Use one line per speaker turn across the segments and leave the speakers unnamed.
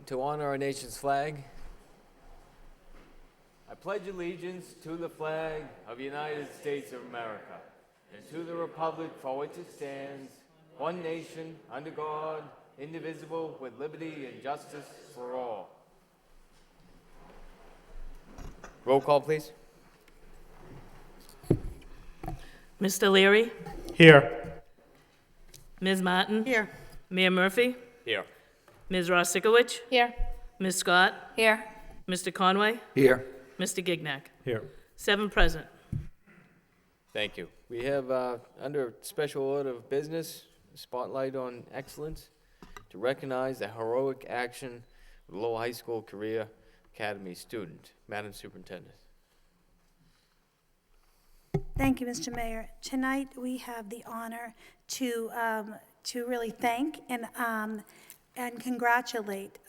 To honor our nation's flag, I pledge allegiance to the flag of the United States of America and to the republic for which it stands, one nation, under God, indivisible, with liberty and justice for all. Roll call, please.
Mr. Leary,
Here.
Ms. Martin,
Here.
Mayor Murphy,
Here.
Ms. Rostikowicz,
Here.
Ms. Scott,
Here.
Mr. Conway,
Here.
Mr. Gignac.
Here.
7 present.
Thank you. We have, under special order of business, Spotlight on Excellence, to recognize the heroic action of the Lowell High School Career Academy student. Madam Superintendent.
Thank you, Mr. Mayor. Tonight, we have the honor to really thank and congratulate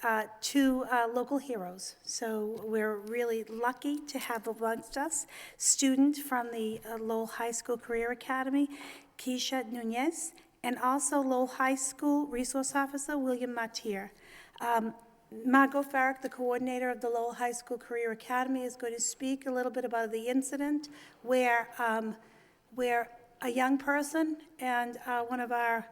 two local heroes. So we're really lucky to have amongst us student from the Lowell High School Career Academy, Keisha Nunez, and also Lowell High School Resource Officer, William Matier. Margot Farrick, the coordinator of the Lowell High School Career Academy, is going to speak a little bit about the incident where a young person and one of our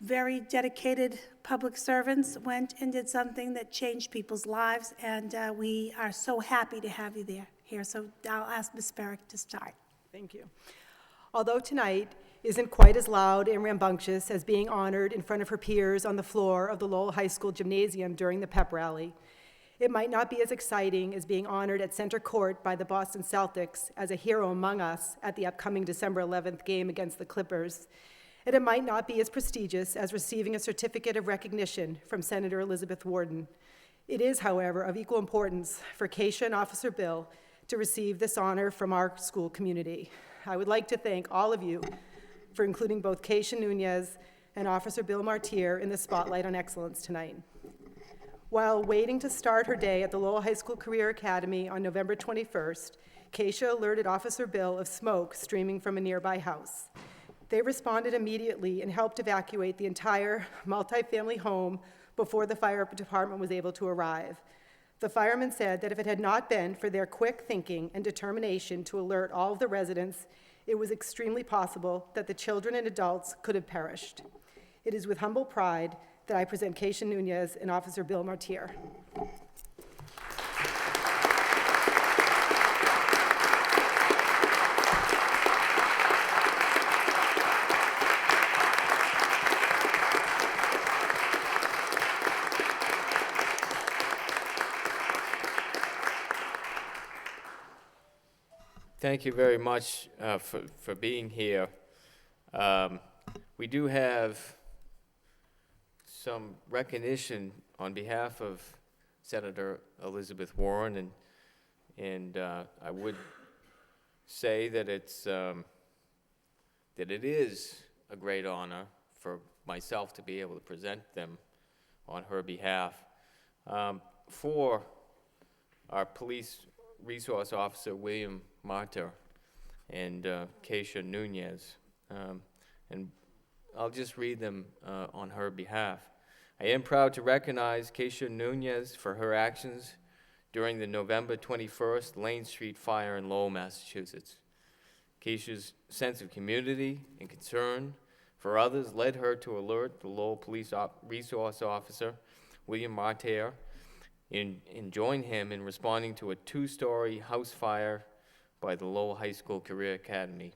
very dedicated public servants went and did something that changed people's lives, and we are so happy to have you here. So I'll ask Ms. Farrick to start.
Thank you. Although tonight isn't quite as loud and rambunctious as being honored in front of her peers on the floor of the Lowell High School gymnasium during the pep rally, it might not be as exciting as being honored at center court by the Boston Celtics as a hero among us at the upcoming December 11th game against the Clippers. And it might not be as prestigious as receiving a certificate of recognition from Senator Elizabeth Warden. It is, however, of equal importance for Keisha and Officer Bill to receive this honor from our school community. I would like to thank all of you for including both Keisha Nunez and Officer Bill Martier in the Spotlight on Excellence tonight. While waiting to start her day at the Lowell High School Career Academy on November 21st, Keisha alerted Officer Bill of smoke streaming from a nearby house. They responded immediately and helped evacuate the entire multifamily home before the fire department was able to arrive. The firemen said that if it had not been for their quick thinking and determination to alert all of the residents, it was extremely possible that the children and adults could have perished. It is with humble pride that I present Keisha Nunez and Officer Bill Martier.
Thank you very much for being here. We do have some recognition on behalf of Senator Elizabeth Warren, and I would say that it is a great honor for myself to be able to present them on her behalf. For our police resource officer, William Martyr, and Keisha Nunez. And I'll just read them on her behalf. I am proud to recognize Keisha Nunez for her actions during the November 21st Lane Street fire in Lowell, Massachusetts. Keisha's sense of community and concern for others led her to alert the Lowell Police Resource Officer, William Martyr, and join him in responding to a 2-story house fire by the Lowell High School Career Academy.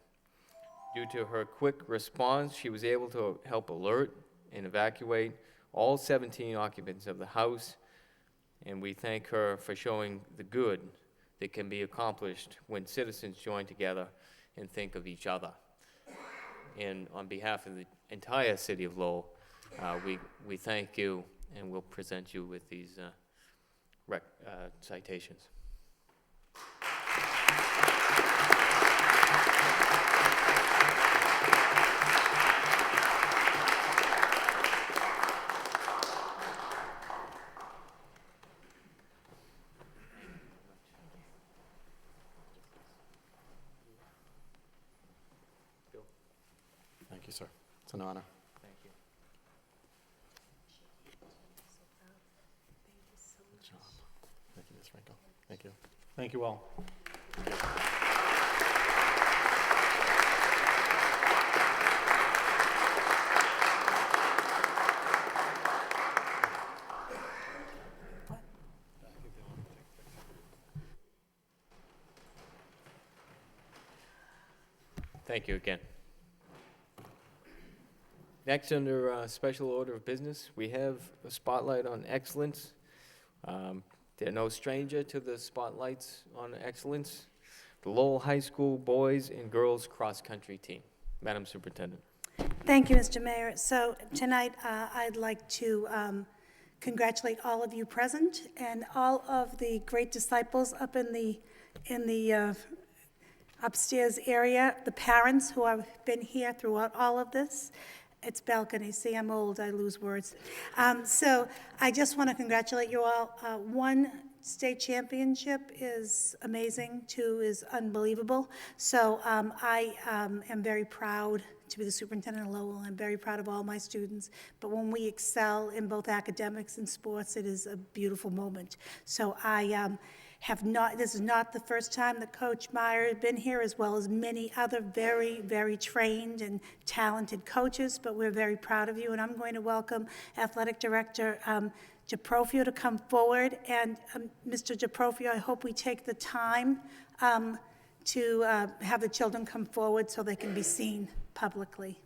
Due to her quick response, she was able to help alert and evacuate all 17 occupants of the house, and we thank her for showing the good that can be accomplished when citizens join together and think of each other. And on behalf of the entire city of Lowell, we thank you, and we'll present you with these citations.
Thank you, sir. It's an honor.
Thank you.
Thank you. Thank you all.
Thank you again. Next, under special order of business, we have a spotlight on excellence. They're no stranger to the spotlights on excellence. The Lowell High School boys and girls cross-country team. Madam Superintendent.
Thank you, Mr. Mayor. So tonight, I'd like to congratulate all of you present and all of the great disciples up in the upstairs area, the parents who have been here throughout all of this. It's balcony. See, I'm old. I lose words. So I just want to congratulate you all. One, state championship is amazing. Two is unbelievable. So I am very proud to be the superintendent of Lowell. I'm very proud of all my students. But when we excel in both academics and sports, it is a beautiful moment. So I this is not the first time that Coach Meyer has been here, as well as many other very, very trained and talented coaches, but we're very proud of you, and I'm going to welcome Athletic Director Japrofio to come forward. And Mr. Japrofio, I hope we take the time to have the children come forward so they can be seen publicly.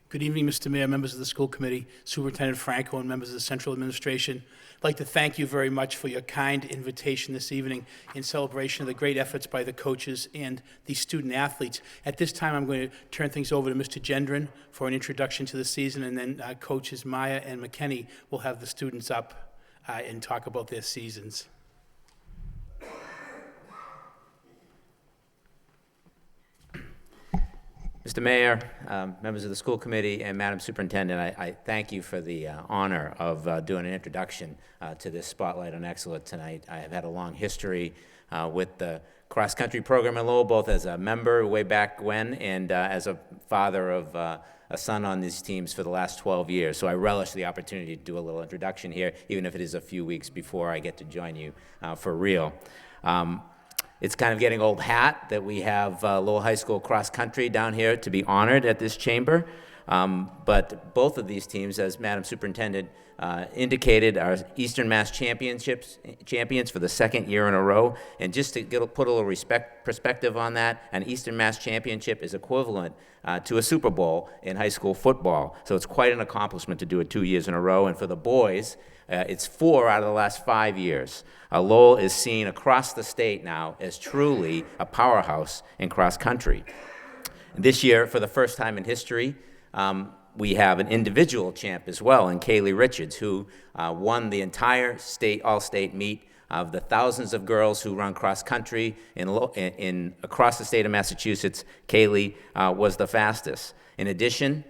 Good evening, Mr. Mayor, members of the school committee, Superintendent Franco, and members of the central administration. I'd like to thank you very much for your kind invitation this evening in celebration of the great efforts by the coaches and the student athletes. At this time, I'm going to turn things over to Mr. Gendron for an introduction to the season, and then coaches Maya and McKinney will have the students up and talk about their seasons.
Mr. Mayor, members of the school committee, and Madam Superintendent, I thank you for the honor of doing an introduction to this Spotlight on Excellence tonight. I have had a long history with the cross-country program in Lowell, both as a member way back when and as a father of a son on these teams for the last 12 years. So I relish the opportunity to do a little introduction here, even if it is a few weeks before I get to join you for real. It's kind of getting old hat that we have Lowell High School cross country down here to be honored at this chamber. But both of these teams, as Madam Superintendent indicated, are Eastern Mass champions for the second year in a row. And just to put a little perspective on that, an Eastern Mass championship is equivalent to a Super Bowl in high school football. So it's quite an accomplishment to do it 2 years in a row. And for the boys, it's 4 out of the last 5 years. Lowell is seen across the state now as truly a powerhouse in cross country. This year, for the first time in history, we have an individual champ as well in Kaylee Richards, who won the entire state all-state meet of the thousands of girls who run cross country across the state of Massachusetts. Kaylee was the fastest. In addition,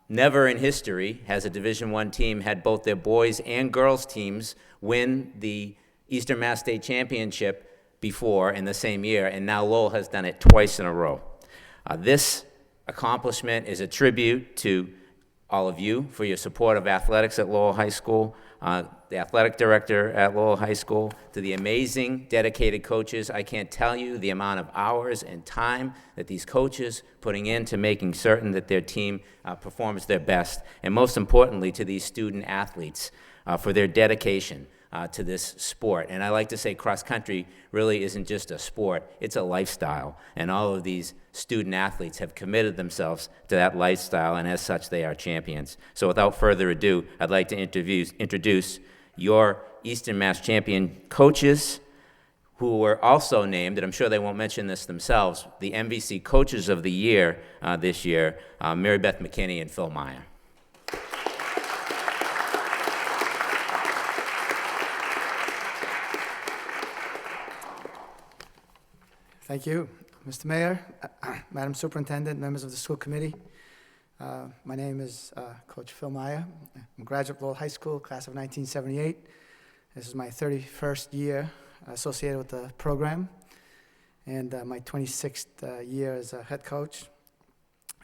never in history has a Division I team had both their boys and girls teams win the Eastern Mass State Championship before in the same year, and now Lowell has done it twice in a row. This accomplishment is a tribute to all of you for your support of athletics at Lowell High School, the athletic director at Lowell High School, to the amazing, dedicated coaches. I can't tell you the amount of hours and time that these coaches putting into making certain that their team performs their best, and most importantly, to these student athletes for their dedication to this sport. And I like to say cross country really isn't just a sport, it's a lifestyle. And all of these student athletes have committed themselves to that lifestyle, and as such, they are champions. So without further ado, I'd like to introduce your Eastern Mass champion coaches, who were also named, and I'm sure they won't mention this themselves, the MVC Coaches of the Year this year, Mary Beth McKinney and Phil Meyer.
Thank you, Mr. Mayor, Madam Superintendent, members of the school committee. My name is Coach Phil Meyer. I'm a graduate of Lowell High School, class of 1978. This is my 31st year associated with the program and my 26th year as a head coach.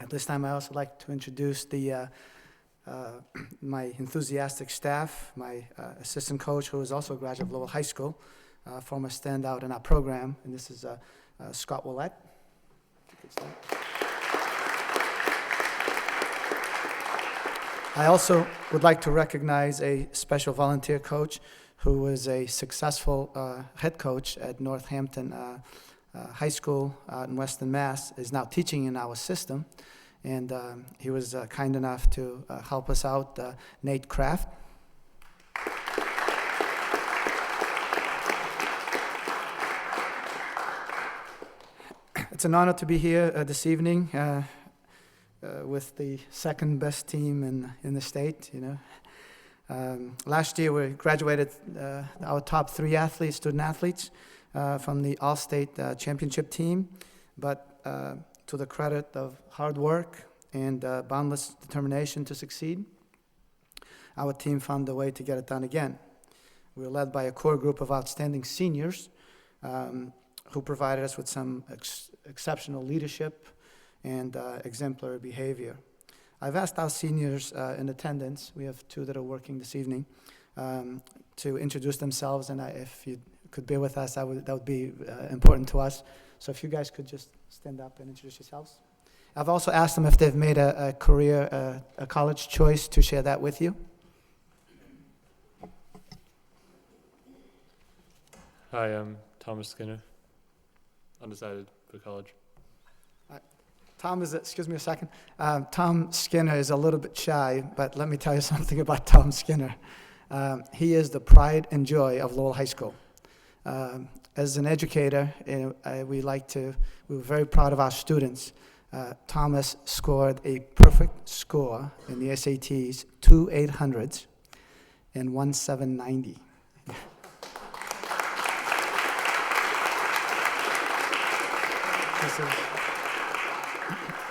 At this time, I also like to introduce the my enthusiastic staff, my assistant coach, who is also a graduate of Lowell High School, former standout in our program, and this is Scott Willett. I also would like to recognize a special volunteer coach who was a successful head coach at Northampton High School out in Western Mass, is now teaching in our system. And he was kind enough to help us out, Nate Kraft. It's an honor to be here this evening with the second best team in the state, you know. Last year we graduated our top 3 athletes, student athletes, from the All-State Championship team, but to the credit of hard work and boundless determination to succeed, our team found a way to get it done again. We were led by a core group of outstanding seniors who provided us with some exceptional leadership and exemplary behavior. I've asked our seniors in attendance, we have 2 that are working this evening, to introduce themselves, and if you could bear with us, that would be important to us. So if you guys could just stand up and introduce yourselves. I've also asked them if they've made a career, a college choice, to share that with you.
Hi, I'm Thomas Skinner. Undecided for college.
Tom is, excuse me a second. Tom Skinner is a little bit shy, but let me tell you something about Tom Skinner. He is the pride and joy of Lowell High School. As an educator, we're very proud of our students. Thomas scored a perfect score in the SATs, 2 800s and 1 790.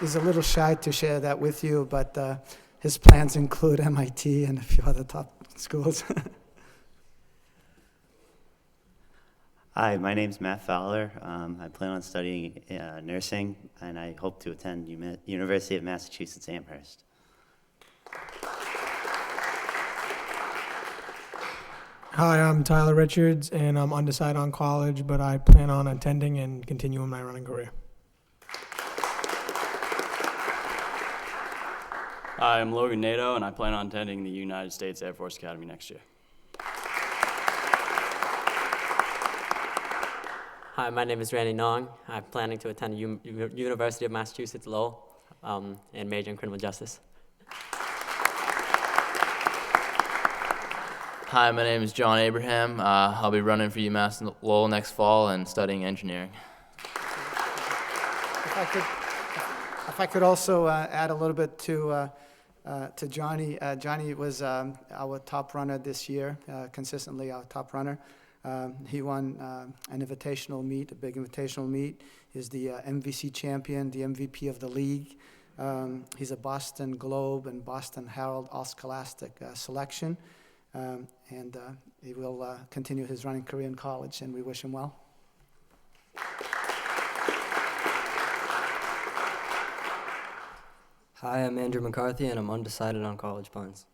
He's a little shy to share that with you, but his plans include MIT and a few other top schools.
Hi, my name's Matt Fowler. I plan on studying nursing, and I hope to attend University of Massachusetts Amherst.
Hi, I'm Tyler Richards, and I'm undecided on college, but I plan on attending and continuing my running career.
Hi, I'm Logan Nato, and I plan on attending the United States Air Force Academy next year.
Hi, my name is Randy Nong. I'm planning to attend University of Massachusetts Lowell and major in criminal justice.
Hi, my name is John Abraham. I'll be running for UMass Lowell next fall and studying engineering.
If I could also add a little bit to Johnny. Johnny was our top runner this year, consistently our top runner. He won an invitational meet, a big invitational meet. He's the MVC champion, the MVP of the league. He's a Boston Globe and Boston Herald All-Scholastic selection. And he will continue his running career in college, and we wish him well.
Hi, I'm Andrew McCarthy, and I'm undecided on college plans.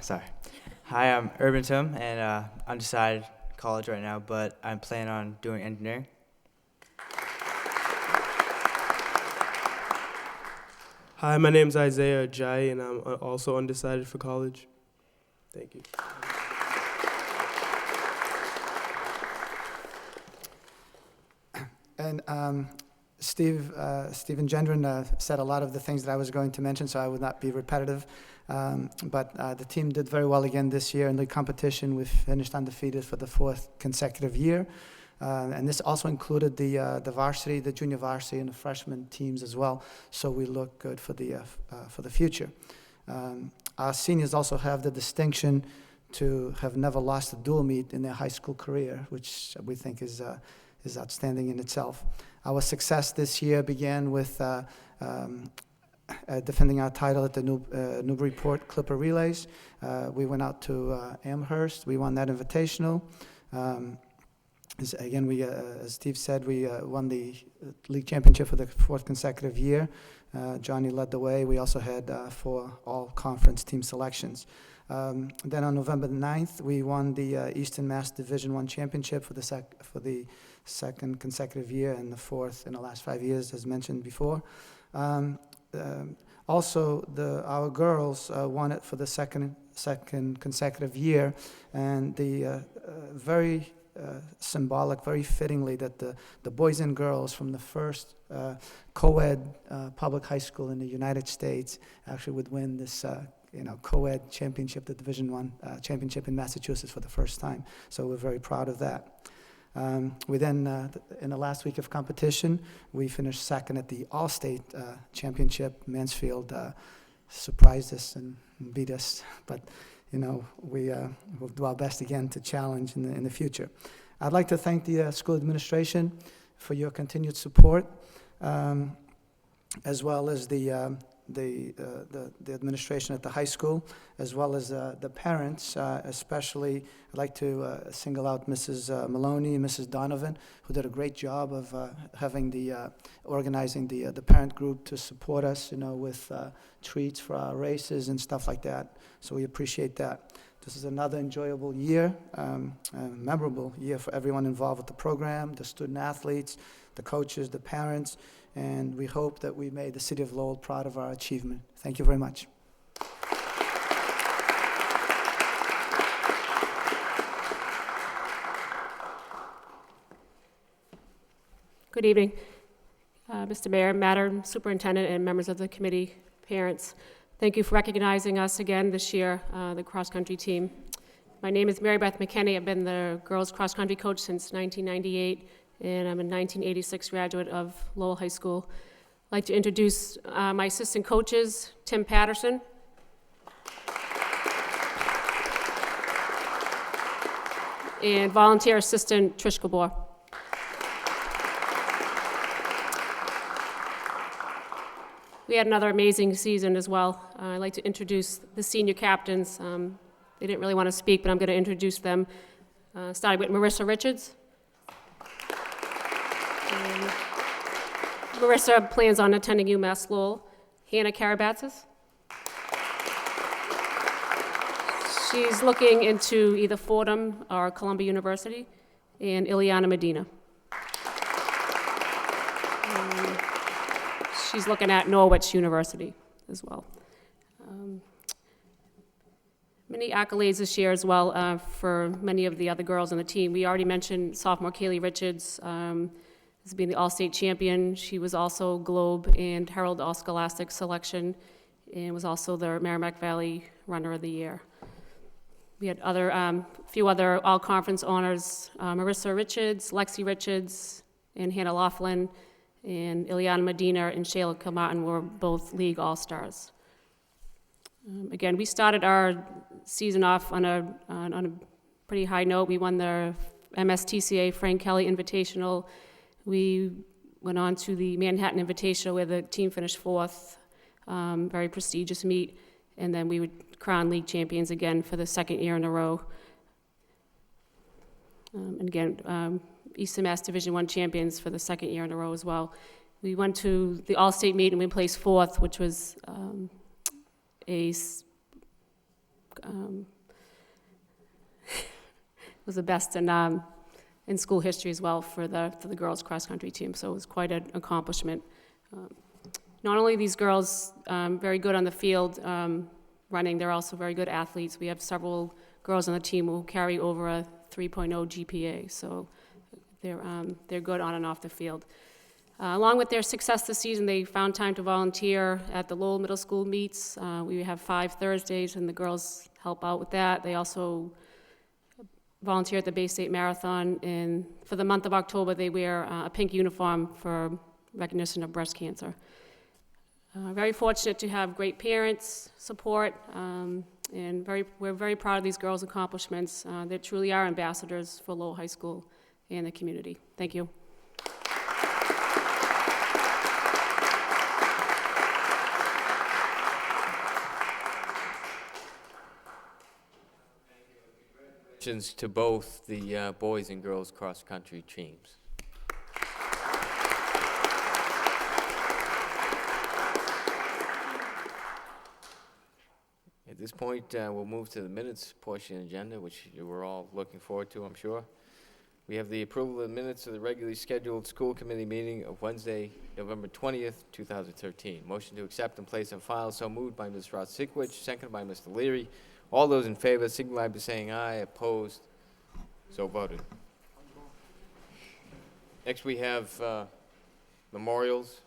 Sorry. Hi, I'm Urban Tim, and undecided college right now, but I'm planning on doing engineering.
Hi, my name's Isaiah Jai, and I'm also undecided for college. Thank you.
And Stephen Gendron said a lot of the things that I was going to mention, so I would not be repetitive. But the team did very well again this year in the competition. We finished undefeated for the 4th consecutive year. And this also included the varsity, the junior varsity, and the freshman teams as well. So we look good for the future. Our seniors also have the distinction to have never lost a dual meet in their high school career, which we think is outstanding in itself. Our success this year began with defending our title at the Newburyport Clipper Relays. We went out to Amherst. We won that invitational. Again, as Steve said, we won the league championship for the 4th consecutive year. Johnny led the way. We also had 4 all-conference team selections. Then on November 9th, we won the Eastern Mass Division I championship for the second consecutive year and the 4th in the last 5 years, as mentioned before. Also, our girls won it for the second consecutive year, and the very symbolic, very fittingly, that the boys and girls from the first co-ed public high school in the United States actually would win this co-ed championship, the Division I championship in Massachusetts for the first time. So we're very proud of that. We then, in the last week of competition, we finished second at the All-State Championship. Mansfield surprised us and beat us, but we will do our best again to challenge in the future. I'd like to thank the school administration for your continued support, as well as the administration at the high school, as well as the parents. Especially, I'd like to single out Mrs. Maloney and Mrs. Donovan, who did a great job of organizing the parent group to support us, with treats for our races and stuff like that. So we appreciate that. This is another enjoyable year, a memorable year for everyone involved with the program, the student athletes, the coaches, the parents, and we hope that we made the city of Lowell proud of our achievement. Thank you very much.
Good evening, Mr. Mayor, Madam Superintendent, and members of the committee, parents. Thank you for recognizing us again this year, the cross-country team. My name is Mary Beth McKinney. I've been the girls cross-country coach since 1998, and I'm a 1986 graduate of Lowell High School. I'd like to introduce my assistant coaches, Tim Patterson, and volunteer assistant Trish Gabor. We had another amazing season as well. I'd like to introduce the senior captains. They didn't really want to speak, but I'm going to introduce them. Starting with Marissa Richards. And Marissa plans on attending UMass Lowell. Hannah Karabatzis. She's looking into either Fordham or Columbia University. And Ileana Medina. She's looking at Norwich University as well. Many accolades this year as well for many of the other girls on the team. We already mentioned sophomore Kaylee Richards as being the All-State champion. She was also Globe and Herald All-Scholastic selection and was also the Merrimack Valley Runner of the Year. We had few other all-conference honors. Marissa Richards, Lexi Richards, and Hannah Laughlin, and Ileana Medina and Shayla Kilmartin were both league all-stars. Again, we started our season off on a pretty high note. We won the MSTCA Frank Kelly Invitational. We went on to the Manhattan Invitational where the team finished 4th, very prestigious meet, and then we would crown league champions again for the second year in a row. And again, Eastern Mass Division I champions for the second year in a row as well. We went to the All-State meet and we placed 4th, which was was the best in school history as well for the girls cross-country team. So it was quite an accomplishment. Not only are these girls very good on the field running, they're also very good athletes. We have several girls on the team who carry over a 3.0 GPA. So they're good on and off the field. Along with their success this season, they found time to volunteer at the Lowell Middle School meets. We have 5 Thursdays, and the girls help out with that. They also volunteer at the Bay State Marathon, and for the month of October, they wear a pink uniform for recognition of breast cancer. Very fortunate to have great parents support, and we're very proud of these girls' accomplishments. They truly are ambassadors for Lowell High School and the community. Thank you.
To both the boys and girls cross-country teams. At this point, we'll move to the minutes portion of the agenda, which you were all looking forward to, I'm sure. We have the approval of the minutes of the regularly scheduled school committee meeting of Wednesday, November 20th, 2013. Motion to accept and place on file, so moved by Ms. Ross-Sikwich, seconded by Mr. Leary. All those in favor signify by saying aye. Opposed? So voted. Next, we have memorials.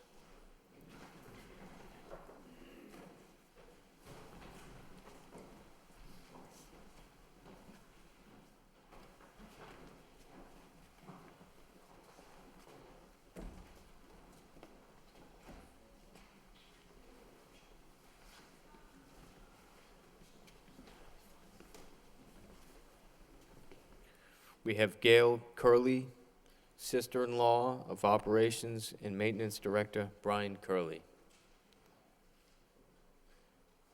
We have Gail Curley, sister-in-law of Operations and Maintenance Director Brian Curley.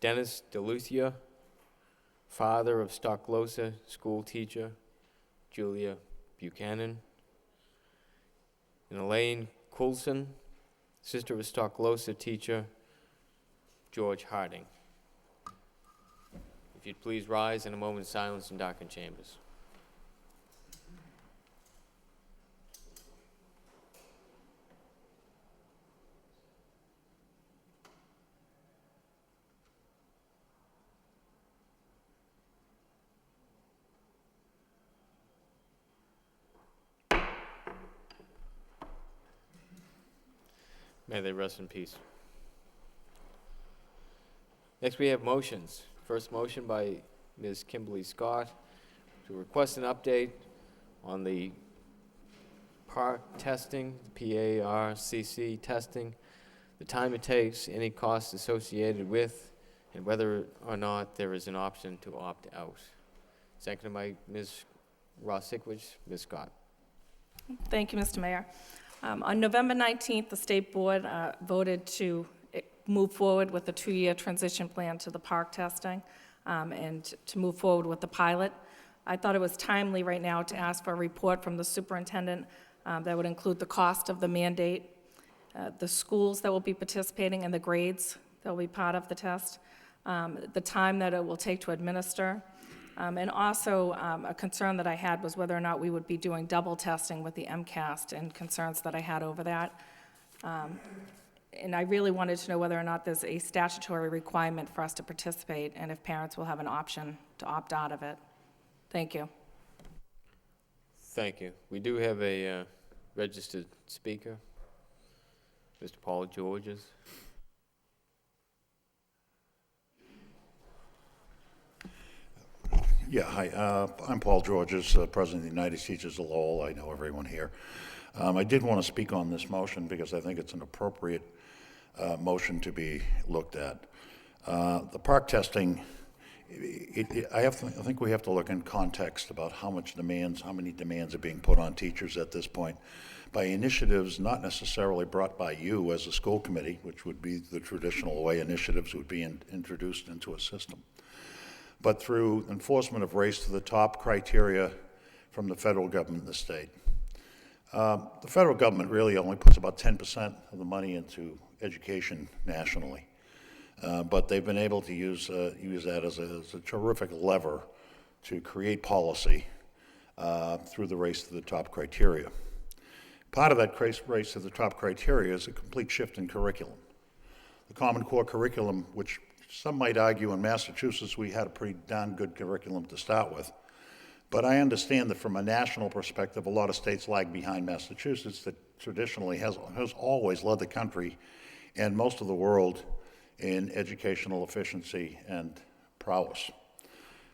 Dennis DeLucia, father of Stocklosa school teacher Julia Buchanan. And Elaine Coulson, sister of Stocklosa teacher George Harding. If you'd please rise in a moment of silence and darken chambers. May they rest in peace. Next, we have motions. First motion by Ms. Kimberly Scott to request an update on the PARC testing, PARCC testing, the time it takes, any costs associated with, and whether or not there is an option to opt out. Seconded by Ms. Ross-Sikwich. Ms. Scott.
Thank you, Mr. Mayor. On November 19th, the State Board voted to move forward with a 2-year transition plan to the PARC testing and to move forward with the pilot. I thought it was timely right now to ask for a report from the superintendent that would include the cost of the mandate, the schools that will be participating, and the grades that will be part of the test, the time that it will take to administer, and also a concern that I had was whether or not we would be doing double testing with the MCAS and concerns that I had over that. And I really wanted to know whether or not there's a statutory requirement for us to participate and if parents will have an option to opt out of it. Thank you.
Thank you. We do have a registered speaker, Mr. Paul Georges.
Yeah, hi. I'm Paul Georges, President of the United Teachers of Lowell. I know everyone here. I did want to speak on this motion because I think it's an appropriate motion to be looked at. The PARC testing, I think we have to look in context about how many demands are being put on teachers at this point by initiatives not necessarily brought by you as a school committee, which would be the traditional way initiatives would be introduced into a system, but through enforcement of race to the top criteria from the federal government and the state. The federal government really only puts about 10% of the money into education nationally, but they've been able to use that as a terrific lever to create policy through the race to the top criteria. Part of that race to the top criteria is a complete shift in curriculum. The Common Core curriculum, which some might argue in Massachusetts we had a pretty darn good curriculum to start with. But I understand that from a national perspective, a lot of states lag behind Massachusetts that traditionally has always led the country and most of the world in educational efficiency and prowess.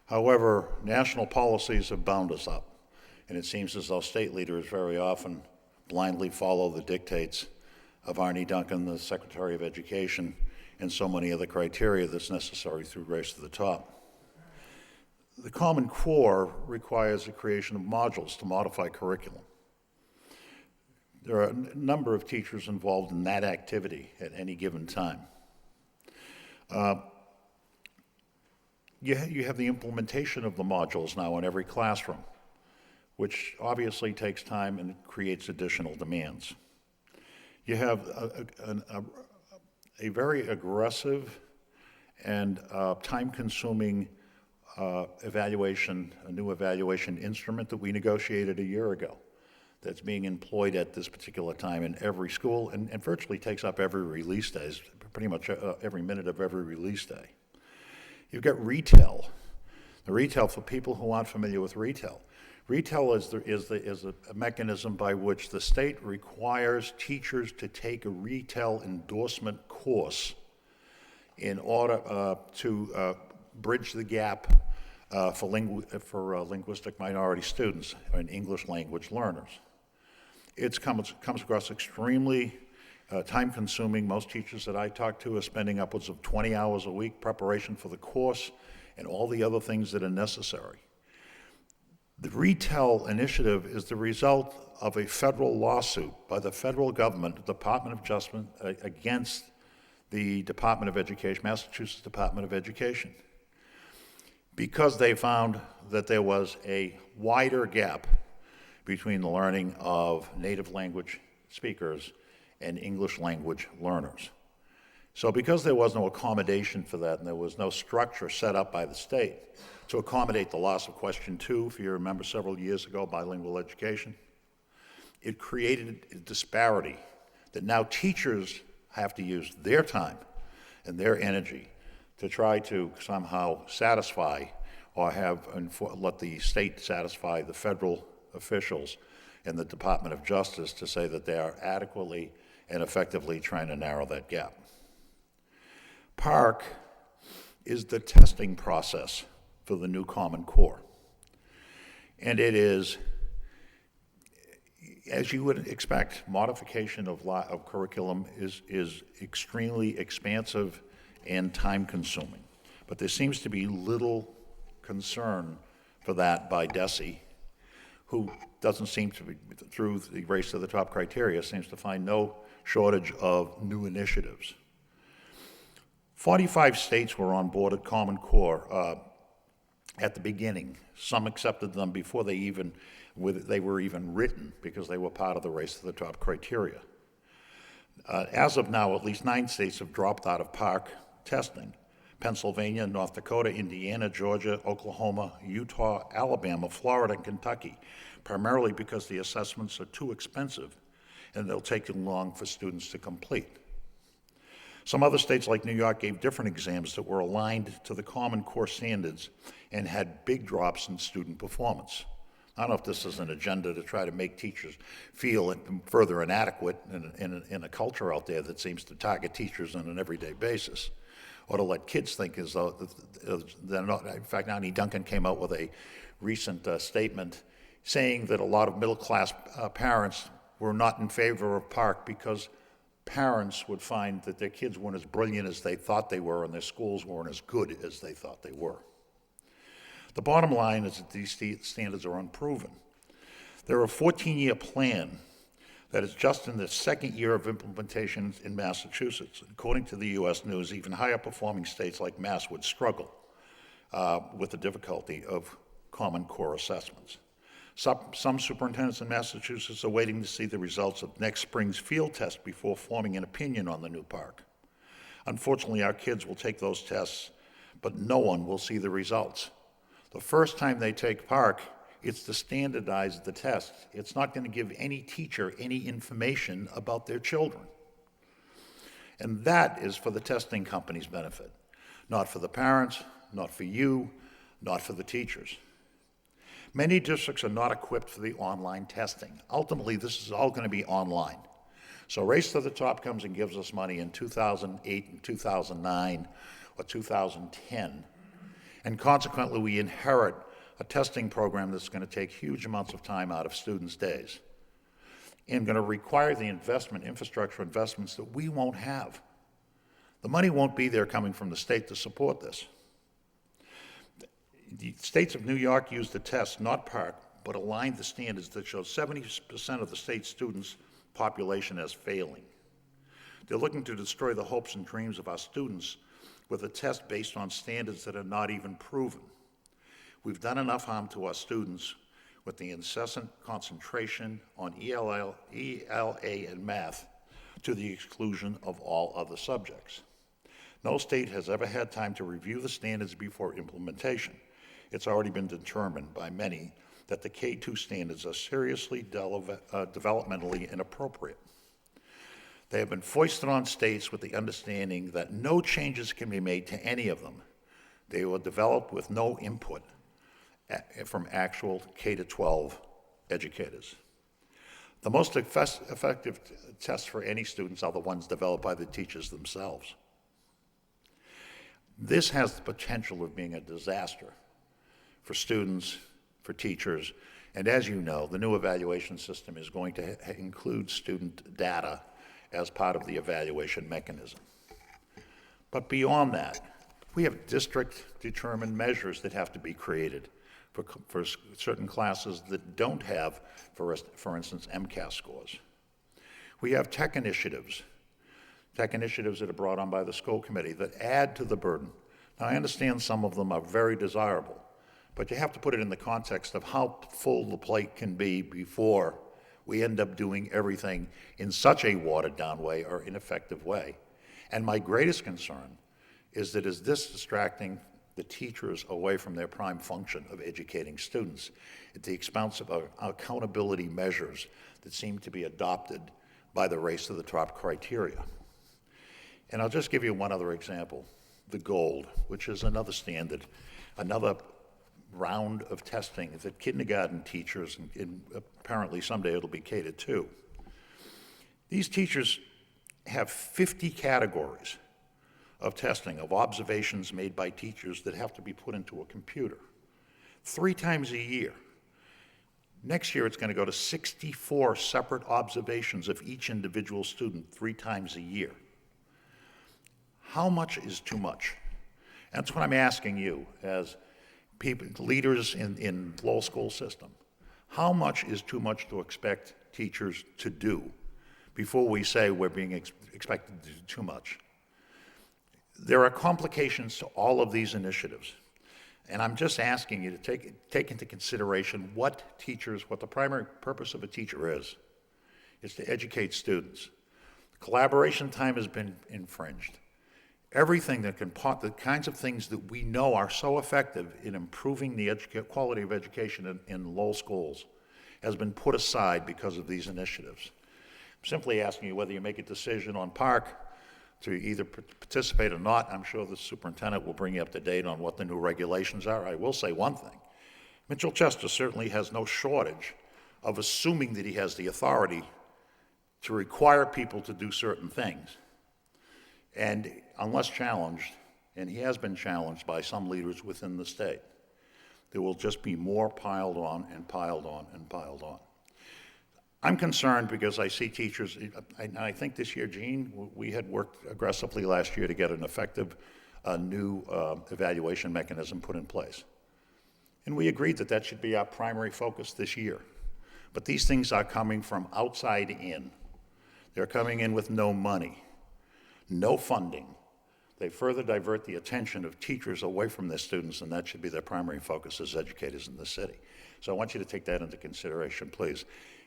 However, national policies have bound us up, and it seems as though state leaders very often blindly follow the dictates of Arne Duncan, the Secretary of Education, and so many other criteria that's necessary through race to the top. The Common Core requires the creation of modules to modify curriculum. There are a number of teachers involved in that activity at any given time. you have the implementation of the modules now in every classroom, which obviously takes time and creates additional demands. You have a very aggressive and time-consuming evaluation, a new evaluation instrument that we negotiated a year ago that's being employed at this particular time in every school and virtually takes up every release day, pretty much every minute of every release day. You've got retail. The retail, for people who aren't familiar with retail, retail is a mechanism by which the state requires teachers to take a retail endorsement course in order to bridge the gap for linguistic minority students and English language learners. It comes across extremely time-consuming. Most teachers that I talk to are spending upwards of 20 hours a week preparation for the course and all the other things that are necessary. The retail initiative is the result of a federal lawsuit by the federal government, the Department of Justice, against the Department of Education, Massachusetts Department of Education, because they found that there was a wider gap between the learning of native language speakers and English language learners. So because there was no accommodation for that and there was no structure set up by the state to accommodate the loss of Question 2, if you remember several years ago, bilingual education, it created a disparity that now teachers have to use their time and their energy to try to somehow satisfy or let the state satisfy the federal officials and the Department of Justice to say that they are adequately and effectively trying to narrow that gap. PARCC is the testing process for the new Common Core. And it is, as you would expect, modification of curriculum is extremely expansive and time-consuming. But there seems to be little concern for that by DESE, who doesn't seem to be, through the race to the top criteria, seems to find no shortage of new initiatives. 45 states were on board at Common Core at the beginning. Some accepted them before they were even written because they were part of the race to the top criteria. As of now, at least 9 states have dropped out of PARCC testing: Pennsylvania, North Dakota, Indiana, Georgia, Oklahoma, Utah, Alabama, Florida, and Kentucky, primarily because the assessments are too expensive and they'll take too long for students to complete. Some other states like New York gave different exams that were aligned to the Common Core standards and had big drops in student performance. I don't know if this is an agenda to try to make teachers feel further inadequate in a culture out there that seems to target teachers on an everyday basis, or to let kids think as though they're not. In fact, Annie Duncan came out with a recent statement saying that a lot of middle-class parents were not in favor of PARCC because parents would find that their kids weren't as brilliant as they thought they were and their schools weren't as good as they thought they were. The bottom line is that these standards are unproven. There are a 14-year plan that is just in the second year of implementation in Massachusetts. According to the U.S. News, even higher performing states like Mass would struggle with the difficulty of Common Core assessments. Some superintendents in Massachusetts are waiting to see the results of next spring's field test before forming an opinion on the new PARCC. Unfortunately, our kids will take those tests, but no one will see the results. The first time they take PARCC, it's to standardize the test. It's not going to give any teacher any information about their children. And that is for the testing company's benefit, not for the parents, not for you, not for the teachers. Many districts are not equipped for the online testing. Ultimately, this is all going to be online. So Race to the Top comes and gives us money in 2008 and 2009 or 2010, and consequently we inherit a testing program that's going to take huge amounts of time out of students' days and going to require the infrastructure investments that we won't have. The money won't be there coming from the state to support this. The states of New York used the test, not PARCC, but aligned the standards that showed 70% of the state's students' population as failing. They're looking to destroy the hopes and dreams of our students with a test based on standards that are not even proven. We've done enough harm to our students with the incessant concentration on ELA and math to the exclusion of all other subjects. No state has ever had time to review the standards before implementation. It's already been determined by many that the K-2 standards are seriously developmentally inappropriate. They have been foisted on states with the understanding that no changes can be made to any of them. They were developed with no input from actual K-12 educators. The most effective tests for any students are the ones developed by the teachers themselves. This has the potential of being a disaster for students, for teachers, and as you know, the new evaluation system is going to include student data as part of the evaluation mechanism. But beyond that, we have district-determined measures that have to be created for certain classes that don't have, for instance, MCAS scores. We have tech initiatives that are brought on by the school committee that add to the burden. Now, I understand some of them are very desirable, but you have to put it in the context of how full the plate can be before we end up doing everything in such a watered-down way or ineffective way. And my greatest concern is that is this distracting the teachers away from their prime function of educating students at the expense of accountability measures that seem to be adopted by the race to the top criteria. And I'll just give you one other example, the GOLD, which is another standard, another round of testing that kindergarten teachers, and apparently someday it'll be K-2. These teachers have 50 categories of testing, of observations made by teachers that have to be put into a computer 3 times a year. Next year, it's going to go to 64 separate observations of each individual student 3 times a year. How much is too much? That's what I'm asking you as people, leaders in Lowell school system. How much is too much to expect teachers to do before we say we're being expected to do too much? There are complications to all of these initiatives, and I'm just asking you to take into consideration what the primary purpose of a teacher is to educate students. Collaboration time has been infringed. Everything that the kinds of things that we know are so effective in improving the quality of education in Lowell schools has been put aside because of these initiatives. I'm simply asking you whether you make a decision on Park to either participate or not. I'm sure the superintendent will bring you up to date on what the new regulations are. I will say one thing. Mitchell Chester certainly has no shortage of assuming that he has the authority to require people to do certain things. And unless challenged, and he has been challenged by some leaders within the state, there will just be more piled on and piled on and piled on. I'm concerned because I see teachers, and I think this year, Gene, we had worked aggressively last year to get an effective new evaluation mechanism put in place. And we agreed that that should be our primary focus this year. But these things are coming from outside in. They're coming in with no money, no funding. They further divert the attention of teachers away from their students, and that should be their primary focus as educators in the city. So I want you to take that into consideration, please,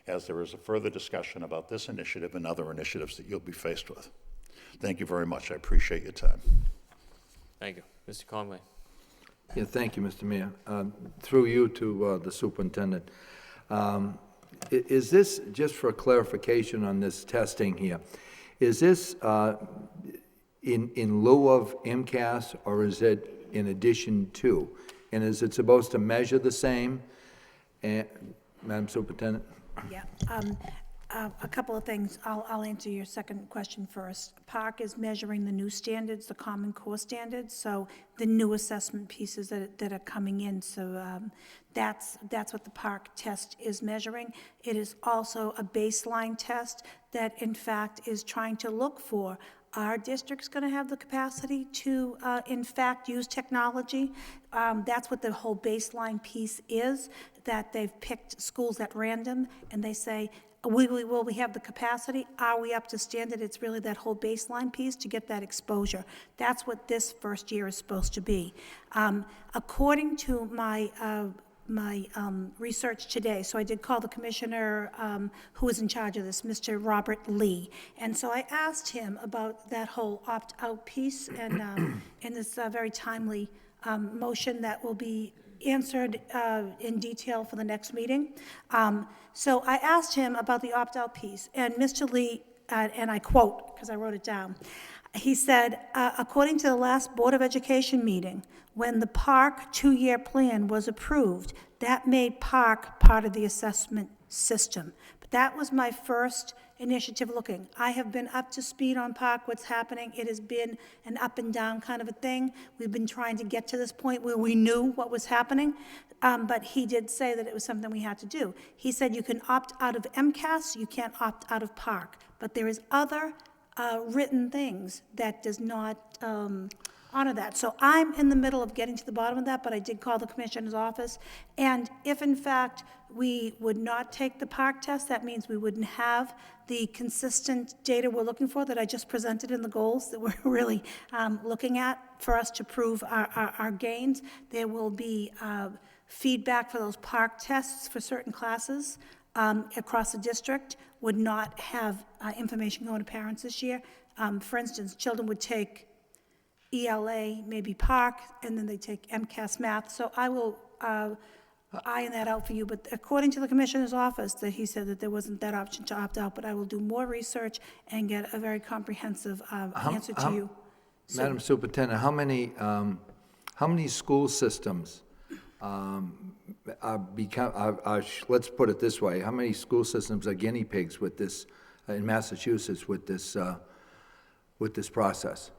as there is a further discussion about this initiative and other initiatives that you'll be faced with. Thank you very much. I appreciate your time.
Thank you. Mr. Conway.
Yeah, thank you, Mr. Mayor. Through you to the superintendent. Is this, just for clarification on this testing here, is this in lieu of MCAS, or is it in addition to? And is it supposed to measure the same? Madam Superintendent?
Yeah, a couple of things. I'll answer your second question first. Park is measuring the new standards, the Common Core standards, so the new assessment pieces that are coming in. So that's what the Park test is measuring. It is also a baseline test that, in fact, is trying to look for, are districts going to have the capacity to, in fact, use technology? That's what the whole baseline piece is, that they've picked schools at random, and they say, Will we have the capacity? Are we up to standard? It's really that whole baseline piece to get that exposure. That's what this first year is supposed to be. According to my research today, so I did call the commissioner who is in charge of this, Mr. Robert Lee, and so I asked him about that whole opt-out piece, and in this very timely motion that will be answered in detail for the next meeting. So I asked him about the opt-out piece, and Mr. Lee, and I quote, because I wrote it down, he said, according to the last Board of Education meeting, when the park two-year plan was approved, that made park part of the assessment system. But that was my first initiative looking. I have been up to speed on park, what's happening. It has been an up and down kind of a thing. We've been trying to get to this point where we knew what was happening, but he did say that it was something we had to do. He said you can opt out of MCAS, you can't opt out of park, but there is other written things that does not honor that. So I'm in the middle of getting to the bottom of that, but I did call the commissioner's office. And if in fact we would not take the park test, that means we wouldn't have the consistent data we're looking for that I just presented in the goals that we're really looking at for us to prove our gains. There will be feedback for those park tests for certain classes across the district would not have information going to parents this year. For instance, children would take ELA, maybe park, and then they take MCAS math. So I will iron that out for you. But according to the commissioner's office, that he said that there wasn't that option to opt out. But I will do more research and get a very comprehensive answer to you.
Madam Superintendent, how many school systems let's put it this way, how many school systems are guinea pigs with this, in Massachusetts, with this process?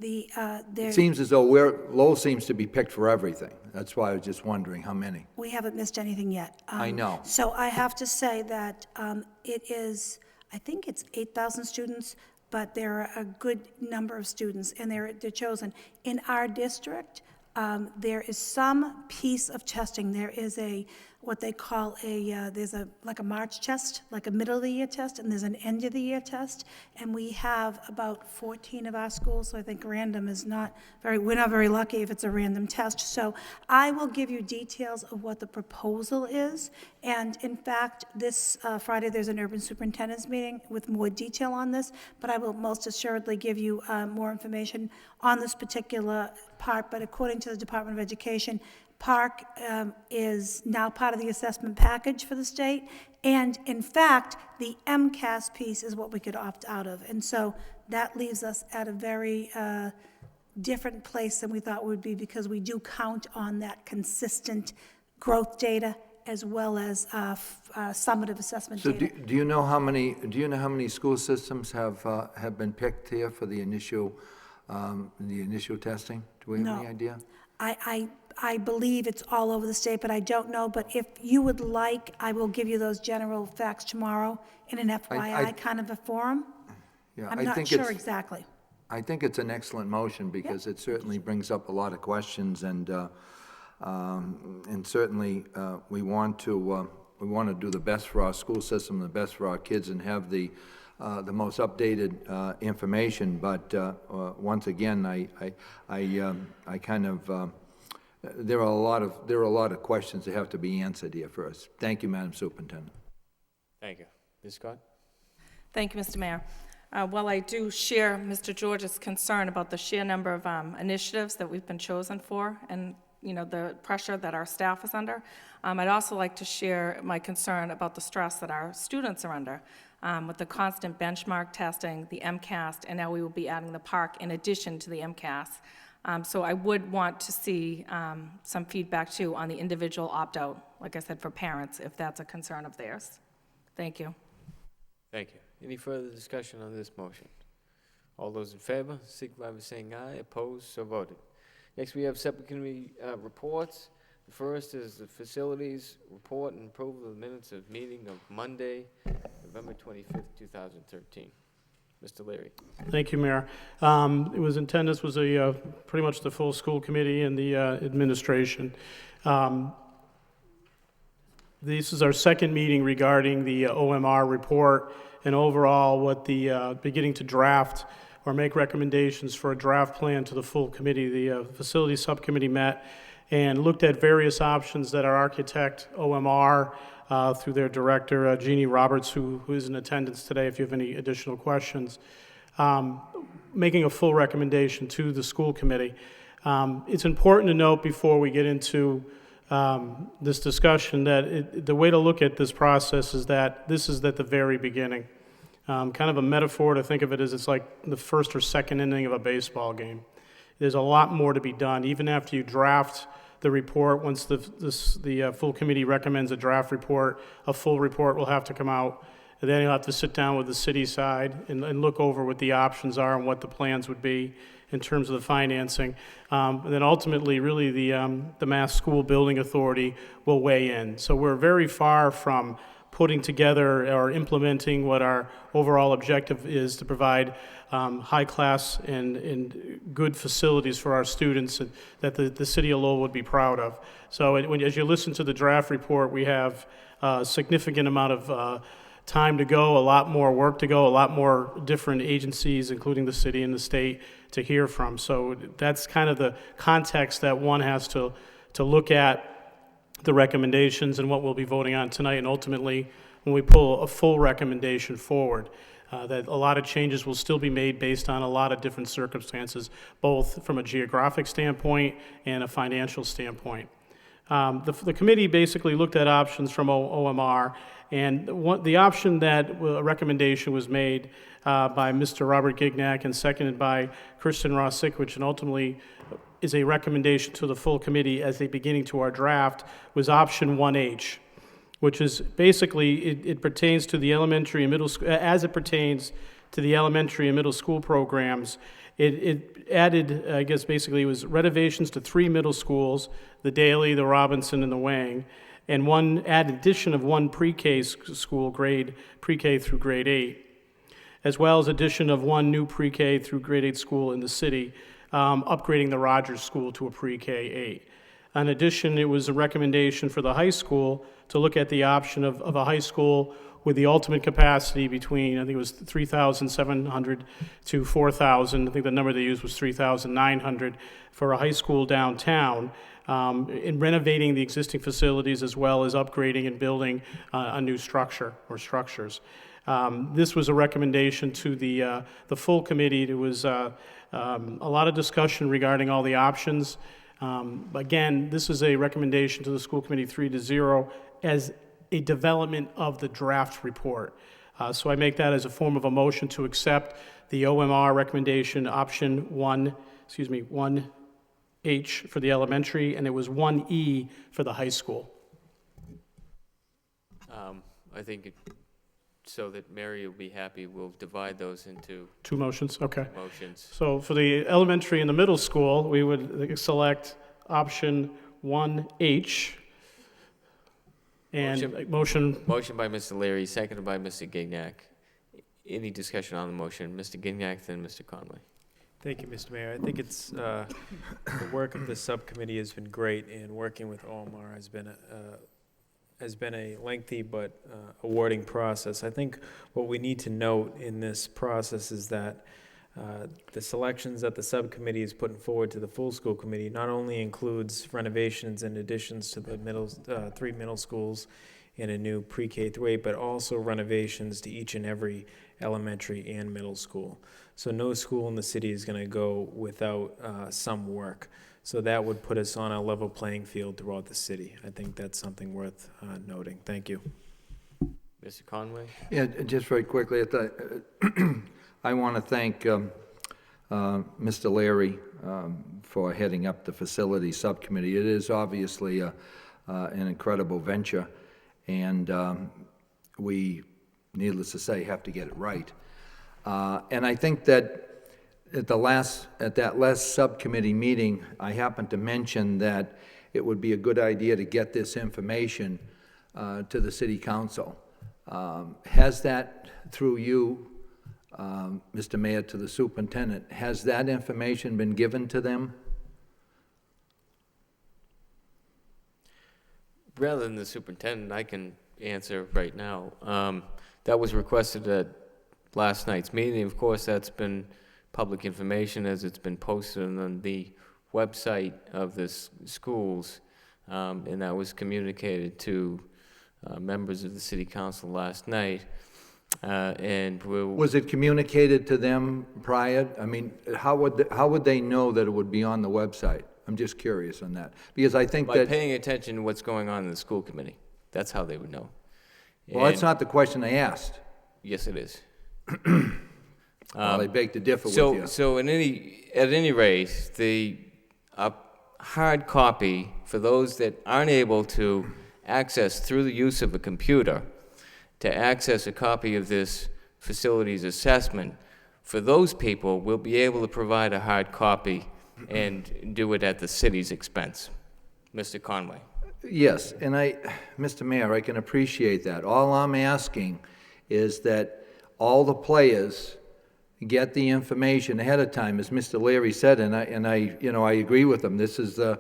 It seems as though Lowell seems to be picked for everything. That's why I was just wondering how many.
We haven't missed anything yet.
I know.
So I have to say that it is, I think it's 8,000 students, but there are a good number of students, and they're chosen. In our district, there is some piece of testing. There is what they call like a March test, like a middle of the year test, and there's an end of the year test. And we have about 14 of our schools, so I think random is we're not very lucky if it's a random test. So I will give you details of what the proposal is. And in fact, this Friday, there's an urban superintendent's meeting with more detail on this, but I will most assuredly give you more information on this particular part. But according to the Department of Education, park is now part of the assessment package for the state. And in fact, the MCAS piece is what we could opt out of. And so that leaves us at a very different place than we thought we would be, because we do count on that consistent growth data as well as summative assessment
So
data.
do you know how many school systems have been picked here for the initial testing? Do we have any idea?
I believe it's all over the state, but I don't know. But if you would like, I will give you those general facts tomorrow in an FYI kind of a forum.
Yeah,
I'm not sure exactly.
I think it's an excellent motion because it certainly brings up a lot of questions, and certainly we want to do the best for our school system, the best for our kids, and have the most updated information. But once again, I kind of there are a lot of questions that have to be answered here first. Thank you, Madam Superintendent.
Thank you. Ms. Scott?
Thank you, Mr. Mayor. While I do share Mr. George's concern about the sheer number of initiatives that we've been chosen for, and the pressure that our staff is under, I'd also like to share my concern about the stress that our students are under with the constant benchmark testing, the MCAS, and now we will be adding the park in addition to the MCAS. So I would want to see some feedback too on the individual opt-out, like I said, for parents, if that's a concern of theirs. Thank you.
Thank you. Any further discussion on this motion? All those in favor, signify by saying aye. Opposed, so voted. Next, we have separate committee reports. The first is the facilities report and approval of the minutes of meeting of Monday, November 25th, 2013. Mr. Leary.
Thank you, Mayor. It was attendance was pretty much the full school committee and the administration. This is our second meeting regarding the OMR report and overall what the beginning to draft or make recommendations for a draft plan to the full committee. The facility subcommittee met and looked at various options that our architect, OMR, through their director, Jeannie Roberts, who is in attendance today if you have any additional questions, making a full recommendation to the school committee. It's important to note before we get into this discussion that the way to look at this process is that this is at the very beginning. Kind of a metaphor to think of it as it's like the first or second inning of a baseball game. There's a lot more to be done. Even after you draft the report, once the full committee recommends a draft report, a full report will have to come out. And then you'll have to sit down with the city side and look over what the options are and what the plans would be in terms of the financing. And then ultimately, really, the Mass School Building Authority will weigh in. So we're very far from putting together or implementing what our overall objective is to provide high-class and good facilities for our students that the city of Lowell would be proud of. So as you listen to the draft report, we have a significant amount of time to go, a lot more work to go, a lot more different agencies, including the city and the state, to hear from. So that's kind of the context that one has to look at the recommendations and what we'll be voting on tonight, and ultimately, when we pull a full recommendation forward, that a lot of changes will still be made based on a lot of different circumstances, both from a geographic standpoint and a financial standpoint. The committee basically looked at options from OMR, and the option that a recommendation was made by Mr. Robert Gignac and seconded by Kristen Rossikwich, and ultimately is a recommendation to the full committee as a beginning to our draft, was option 1H, which is basically, it pertains to the elementary and middle school, as it pertains to the elementary and middle school programs. It added, I guess basically it was renovations to 3 middle schools, the Daly, the Robinson, and the Wang, and addition of 1 pre-K school, pre-K through grade 8, as well as addition of 1 new pre-K through grade 8 school in the city, upgrading the Rogers School to a pre-K 8. In addition, it was a recommendation for the high school to look at the option of a high school with the ultimate capacity between, I think it was 3,700 to 4,000. I think the number they used was 3,900 for a high school downtown, in renovating the existing facilities as well as upgrading and building a new structure or structures. This was a recommendation to the full committee. There was a lot of discussion regarding all the options. Again, this is a recommendation to the school committee 3-0 as a development of the draft report. So I make that as a form of a motion to accept the OMR recommendation option 1H for the elementary, and it was 1E for the high school.
I think so that Mary will be happy, we'll divide those into
2 motions, okay.
motions.
So for the elementary and the middle school, we would select option 1H. And motion
by Mr. Leary, seconded by Mr. Gignac. Any discussion on the motion? Mr. Gignac, then Mr. Conway.
Thank you, Mr. Mayor. I think it's the work of the subcommittee has been great, and working with OMR has been a lengthy but awarding process. I think what we need to note in this process is that the selections that the subcommittee is putting forward to the full school committee not only includes renovations and additions to the 3 middle schools and a new pre-K through 8, but also renovations to each and every elementary and middle school. So no school in the city is going to go without some work. So that would put us on a level playing field throughout the city. I think that's something worth noting. Thank you.
Mr. Conway?
Yeah, just very quickly, I want to thank Mr. Leary for heading up the facility subcommittee. It is obviously an incredible venture, and we, needless to say, have to get it right. And I think that at that last subcommittee meeting, I happened to mention that it would be a good idea to get this information to the city council. Has that, through you, Mr. Mayor, to the superintendent, has that information been given to them?
rather than the superintendent, I can answer right now. That was requested at last night's meeting. Of course, that's been public information as it's been posted on the website of the schools, and that was communicated to members of the city council last night. And
Was it communicated to them prior? I mean, how would they know that it would be on the website? I'm just curious on that, because I think
by
that...
paying attention to what's going on in the school committee. That's how they would know.
Well, that's not the question I asked.
Yes, it is.
Well, I beg to differ with you.
So at any rate, the hard copy for those that aren't able to access through the use of a computer to access a copy of this facilities assessment, for those people, we'll be able to provide a hard copy and do it at the city's expense. Mr. Conway.
Yes, and Mr. Mayor, I can appreciate that. All I'm asking is that all the players get the information ahead of time, as Mr. Leary said, and I agree with him. This is the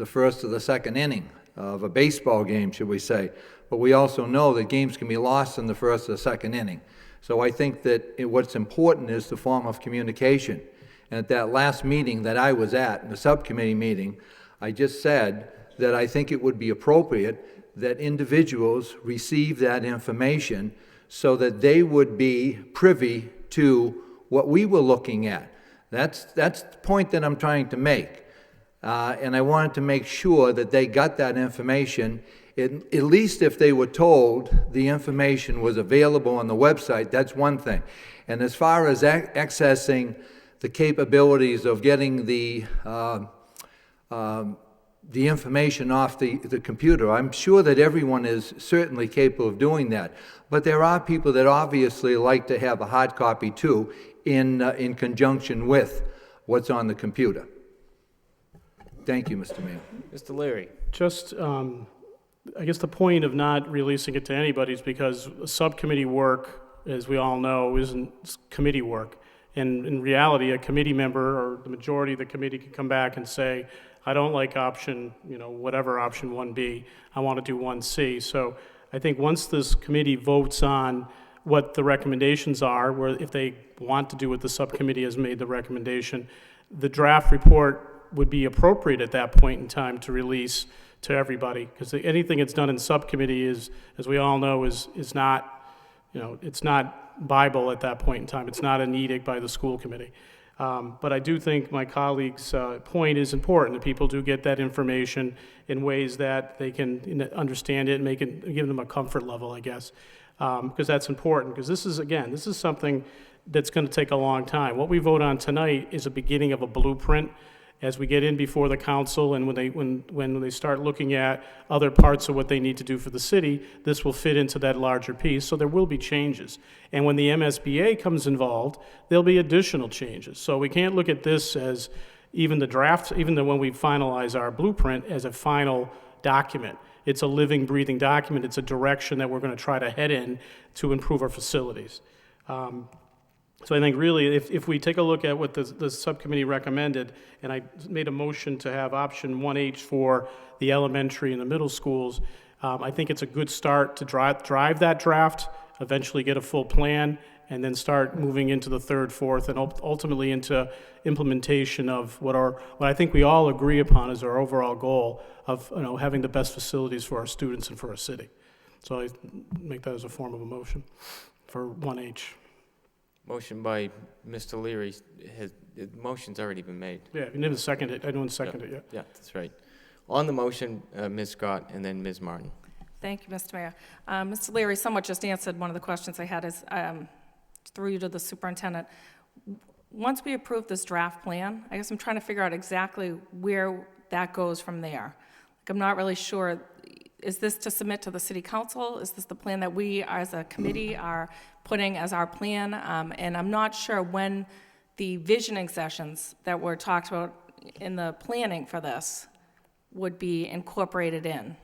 first or the second inning of a baseball game, should we say. But we also know that games can be lost in the first or the second inning. So I think that what's important is the form of communication. And at that last meeting that I was at, in the subcommittee meeting, I just said that I think it would be appropriate that individuals receive that information so that they would be privy to what we were looking at. That's the point that I'm trying to make. And I wanted to make sure that they got that information, at least if they were told the information was available on the website. That's one thing. And as far as accessing the capabilities of getting the information off the computer, I'm sure that everyone is certainly capable of doing that. But there are people that obviously like to have a hard copy too, in conjunction with what's on the computer. Thank you, Mr. Mayor.
Mr. Leary.
Just, I guess the point of not releasing it to anybody is because subcommittee work, as we all know, isn't committee work. And in reality, a committee member or the majority of the committee can come back and say, I don't like option, whatever option 1B, I want to do 1C. So I think once this committee votes on what the recommendations are, where if they want to do what the subcommittee has made the recommendation, the draft report would be appropriate at that point in time to release to everybody. Because anything that's done in subcommittee is, as we all know, is not, it's not Bible at that point in time. It's not an edict by the school committee. But I do think my colleague's point is important, that people do get that information in ways that they can understand it and give them a comfort level, I guess. Because that's important, because this is something that's going to take a long time. What we vote on tonight is a beginning of a blueprint. As we get in before the council and when they start looking at other parts of what they need to do for the city, this will fit into that larger piece, so there will be changes. And when the MSBA comes involved, there'll be additional changes. So we can't look at this as even the draft, even when we finalize our blueprint, as a final document. It's a living, breathing document. It's a direction that we're going to try to head in to improve our facilities. So I think really, if we take a look at what the subcommittee recommended, and I made a motion to have option 1H for the elementary and the middle schools, I think it's a good start to drive that draft, eventually get a full plan, and then start moving into the third, fourth, and ultimately into implementation of what I think we all agree upon as our overall goal of having the best facilities for our students and for our city. So I make that as a form of a motion for 1H.
Motion by Mr. Leary. The motion's already been made.
Yeah, you never seconded it. I don't second it yet.
Yeah, that's right. On the motion, Ms. Scott, and then Ms. Martin.
Thank you, Mr. Mayor. Mr. Leary somewhat just answered one of the questions I had is, through you to the superintendent. Once we approve this draft plan, I guess I'm trying to figure out exactly where that goes from there. Like, I'm not really sure. Is this to submit to the city council? Is this the plan that we as a committee are putting as our plan? And I'm not sure when the visioning sessions that were talked about in the planning for this would be incorporated in.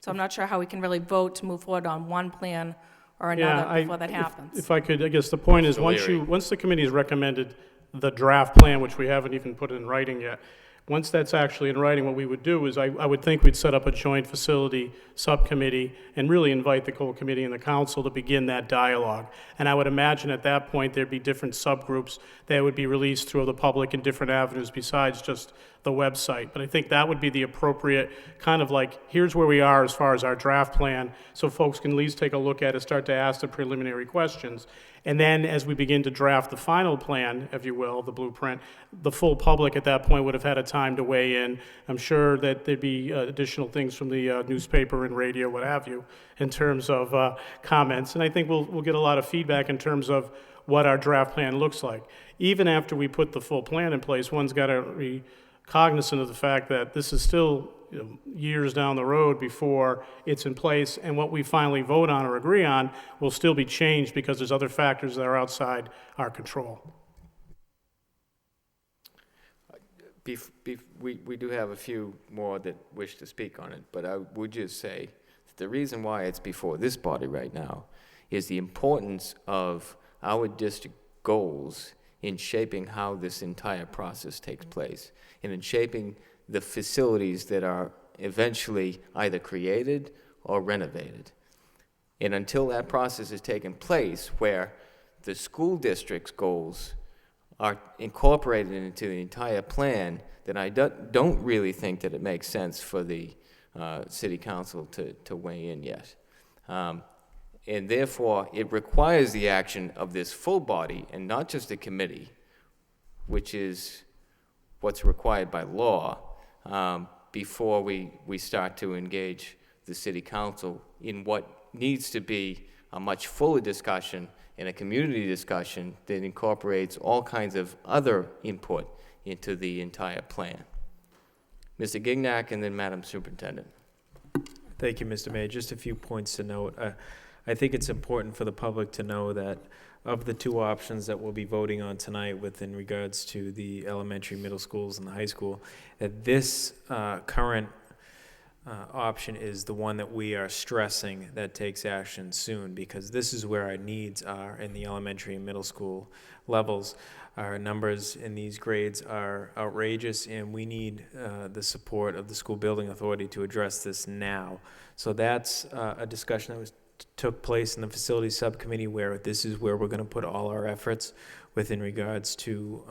So I'm not sure how we can really vote to move forward on one plan or another before that happens.
If I could, I guess the point is once the committee has recommended the draft plan, which we haven't even put in writing yet, Once that's actually in writing, what we would do is I would think we'd set up a joint facility subcommittee and really invite the whole committee and the council to begin that dialogue. And I would imagine at that point there'd be different subgroups that would be released through the public in different avenues besides just the website. But I think that would be the appropriate kind of like, here's where we are as far as our draft plan, so folks can at least take a look at it, start to ask the preliminary questions. And then as we begin to draft the final plan, if you will, the blueprint, the full public at that point would have had a time to weigh in. I'm sure that there'd be additional things from the newspaper and radio, what have you, in terms of comments. And I think we'll get a lot of feedback in terms of what our draft plan looks like. Even after we put the full plan in place, one's got to be cognizant of the fact that this is still years down the road before it's in place, and what we finally vote on or agree on will still be changed because there's other factors that are outside our control.
We do have a few more that wish to speak on it, but I would just say that the reason why it's before this body right now is the importance of our district goals in shaping how this entire process takes place, and in shaping the facilities that are eventually either created or renovated. And until that process has taken place, where the school district's goals are incorporated into the entire plan, then I don't really think that it makes sense for the city council to weigh in yet. And therefore, it requires the action of this full body and not just a committee, which is what's required by law, before we start to engage the city council in what needs to be a much fuller discussion and a community discussion that incorporates all kinds of other input into the entire plan. Mr. Gignac and then Madam Superintendent.
Thank you, Mr. Mayor. Just a few points to note. I think it's important for the public to know that of the two options that we'll be voting on tonight within regards to the elementary, middle schools, and the high school, that this current option is the one that we are stressing that takes action soon, because this is where our needs are in the elementary and middle school levels. Our numbers in these grades are outrageous, and we need the support of the school building authority to address this now. So that's a discussion that took place in the facilities subcommittee, where this is where we're going to put all our efforts within regards to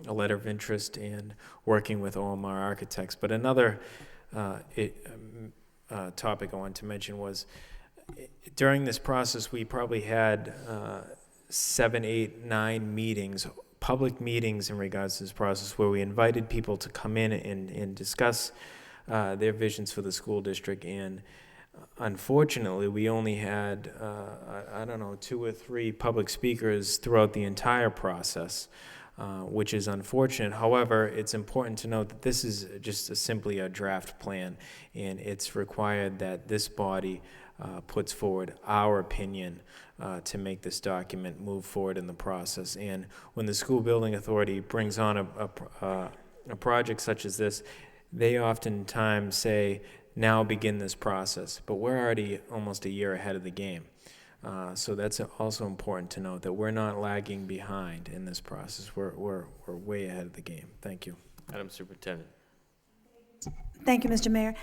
a letter of interest and working with OMR architects. But another topic I wanted to mention was, during this process, we probably had 7, 8, 9 meetings, public meetings in regards to this process, where we invited people to come in and discuss their visions for the school district. And unfortunately, we only had, 2 or 3 public speakers throughout the entire process, which is unfortunate. However, it's important to note that this is just simply a draft plan, and it's required that this body puts forward our opinion to make this document move forward in the process. And when the school building authority brings on a project such as this, they oftentimes say, now begin this process. But we're already almost a year ahead of the game. So that's also important to note, that we're not lagging behind in this process. We're way ahead of the game. Thank you.
Madam Superintendent.
Thank you, Mr. Mayor.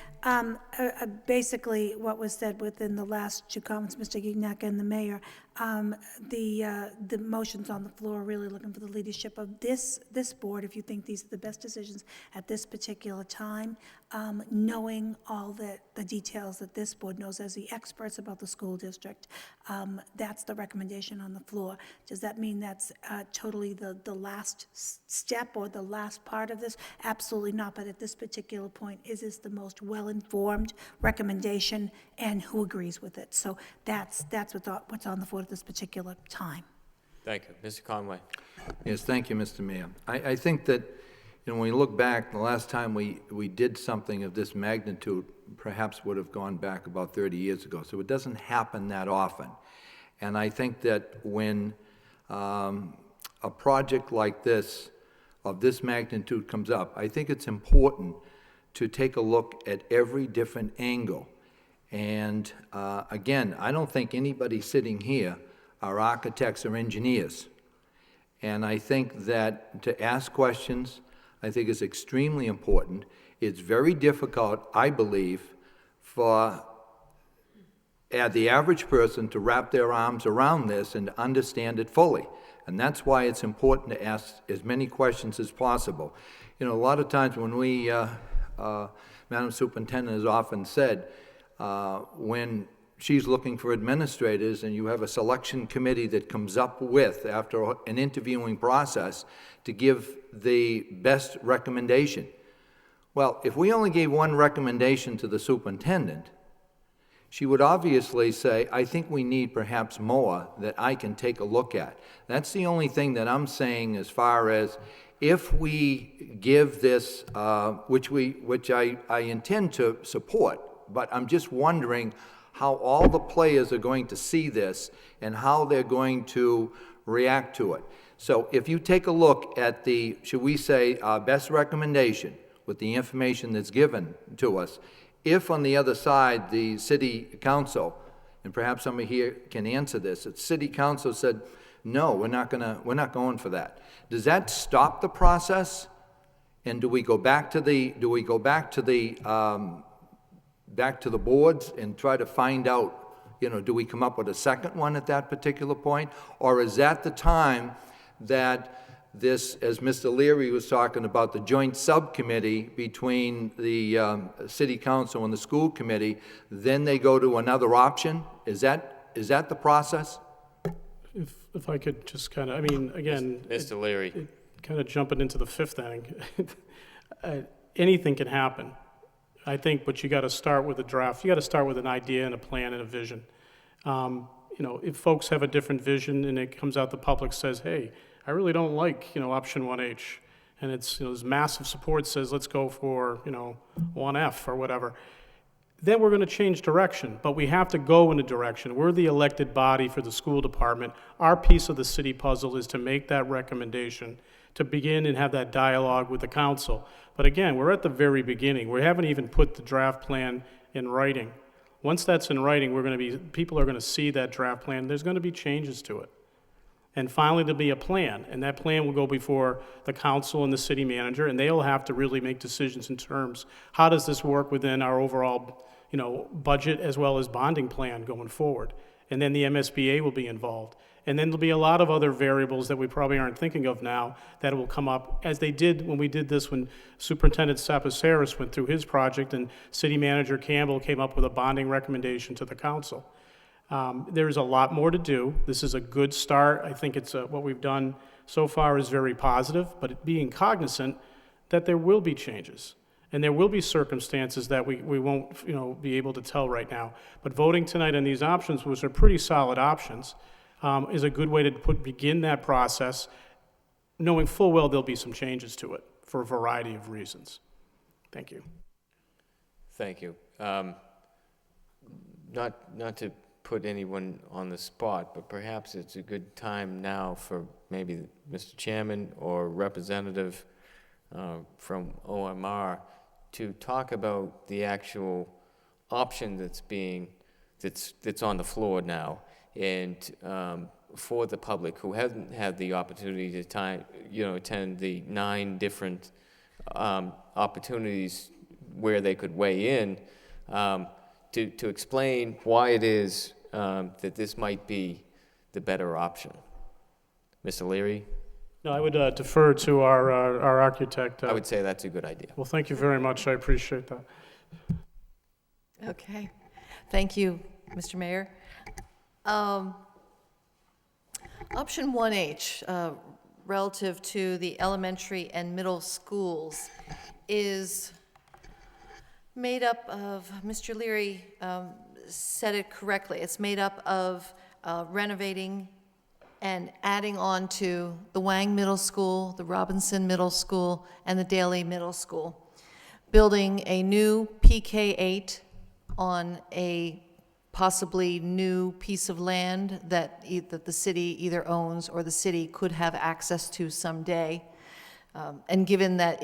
Basically, what was said within the last 2 comments, Mr. Gignac and the mayor, the motions on the floor are really looking for the leadership of this board, if you think these are the best decisions at this particular time, knowing all the details that this board knows as the experts about the school district. That's the recommendation on the floor. Does that mean that's totally the last step or the last part of this? Absolutely not, but at this particular point, is this the most well-informed recommendation, and who agrees with it? So that's what's on the floor at this particular time.
Thank you. Mr. Conway.
Yes, thank you, Mr. Mayor. I think that, when we look back, the last time we did something of this magnitude perhaps would have gone back about 30 years ago. So it doesn't happen that often. And I think that when a project like this, of this magnitude, comes up, I think it's important to take a look at every different angle. And again, I don't think anybody sitting here are architects or engineers. And I think that to ask questions, I think is extremely important. It's very difficult, I believe, for the average person to wrap their arms around this and understand it fully. And that's why it's important to ask as many questions as possible. You know, a lot of times when we, Madam Superintendent has often said, when she's looking for administrators and you have a selection committee that comes up with, after an interviewing process, to give the best recommendation. Well, if we only gave one recommendation to the superintendent, she would obviously say, I think we need perhaps more that I can take a look at. That's the only thing that I'm saying as far as if we give this, which I intend to support, but I'm just wondering how all the players are going to see this and how they're going to react to it. So if you take a look at the, should we say, our best recommendation with the information that's given to us, if on the other side the city council, and perhaps somebody here can answer this, if city council said, no, we're not going for that, does that stop the process? And do we go back to the boards and try to find out, you know, do we come up with a second one at that particular point? Or is that the time that this, as Mr. Leary was talking about, the joint subcommittee between the city council and the school committee, then they go to another option? Is that the process?
If I could just kind of, I mean, again,
Mr. Leary.
Kind of jumping into the fifth inning, anything can happen. I think, but you got to start with a draft. You got to start with an idea and a plan and a vision. You know, if folks have a different vision and it comes out, the public says, hey, I really don't like, you know, option 1H. And it's, you know, there's massive support says, let's go for, you know, 1F or whatever. Then we're going to change direction, but we have to go in a direction. We're the elected body for the school department. Our piece of the city puzzle is to make that recommendation, to begin and have that dialogue with the council. But again, we're at the very beginning. We haven't even put the draft plan in writing. Once that's in writing, people are going to see that draft plan. There's going to be changes to it. And finally, there'll be a plan, and that plan will go before the council and the city manager, and they'll have to really make decisions in terms, how does this work within our overall, you know, budget as well as bonding plan going forward? And then the MSBA will be involved. And then there'll be a lot of other variables that we probably aren't thinking of now that will come up, as they did when we did this, when Superintendent Sapasaris went through his project and City Manager Campbell came up with a bonding recommendation to the council. There's a lot more to do. This is a good start. I think it's what we've done so far is very positive, but being cognizant that there will be changes. And there will be circumstances that we won't, you know, be able to tell right now. But voting tonight on these options, which are pretty solid options, is a good way to begin that process, knowing full well there'll be some changes to it for a variety of reasons. Thank you.
Thank you. Not to put anyone on the spot, but perhaps it's a good time now for maybe Mr. Chairman or representative from OMR to talk about the actual option that's on the floor now, and for the public who hasn't had the opportunity to attend the 9 different opportunities where they could weigh in, to explain why it is that this might be the better option. Mr. Leary?
No, I would defer to our architect.
I would say that's a good idea.
Well, thank you very much. I appreciate that.
Okay. Thank you, Mr. Mayor. Option 1H, relative to the elementary and middle schools, is made up of, Mr. Leary said it correctly, it's made up of renovating and adding on to the Wang Middle School, the Robinson Middle School, and the Daly Middle School. Building a new PK-8 on a possibly new piece of land that the city either owns or the city could have access to someday. And given that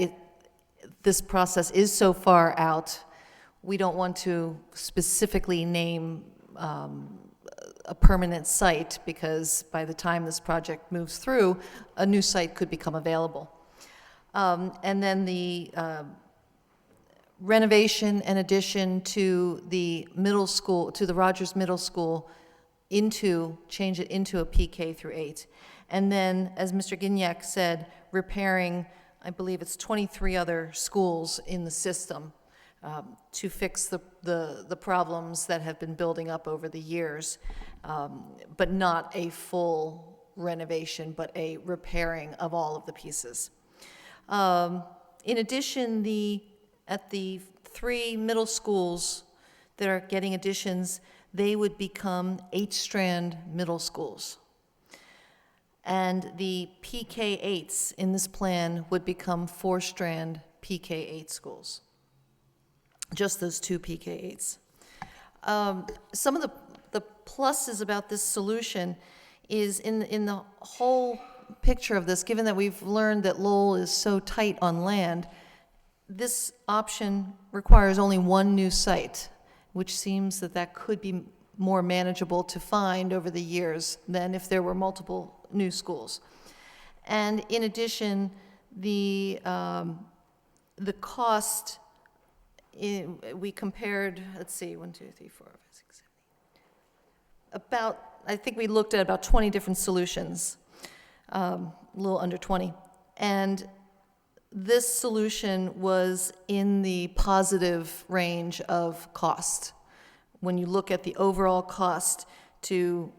this process is so far out, we don't want to specifically name a permanent site, because by the time this project moves through, a new site could become available. And then the renovation and addition to the middle school, to the Rogers Middle School, change it into a PK through 8. And then, as Mr. Gignac said, repairing, I believe it's 23 other schools in the system to fix the problems that have been building up over the years, but not a full renovation, but a repairing of all of the pieces. In addition, at the 3 middle schools that are getting additions, they would become 8-strand middle schools. And the PK8s in this plan would become 4-strand PK8 schools. Just those 2 PK8s. Some of the pluses about this solution is in the whole picture of this, given that we've learned that Lowell is so tight on land, this option requires only 1 new site, which seems that could be more manageable to find over the years than if there were multiple new schools. And in addition, the cost, we compared, let's see, 1, 2, 3, 4, 5, 6, 7, 8. I think we looked at about 20 different solutions, a little under 20. And this solution was in the positive range of cost. When you look at the overall cost to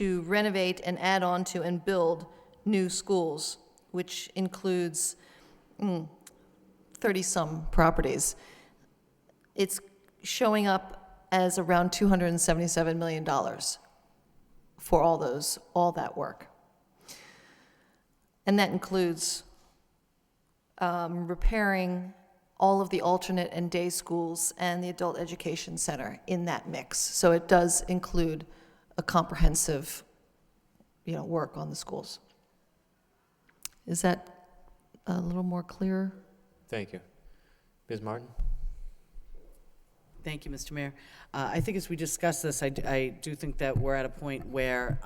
renovate and add on to and build new schools, which includes 30-some properties, it's showing up as around $277 million for all that work. And that includes repairing all of the alternate and day schools and the adult education center in that mix. So it does include a comprehensive, work on the schools. Is that a little more clear?
Thank you. Ms. Martin?
Thank you, Mr. Mayor. I think as we discuss this, I do think that we're at a point where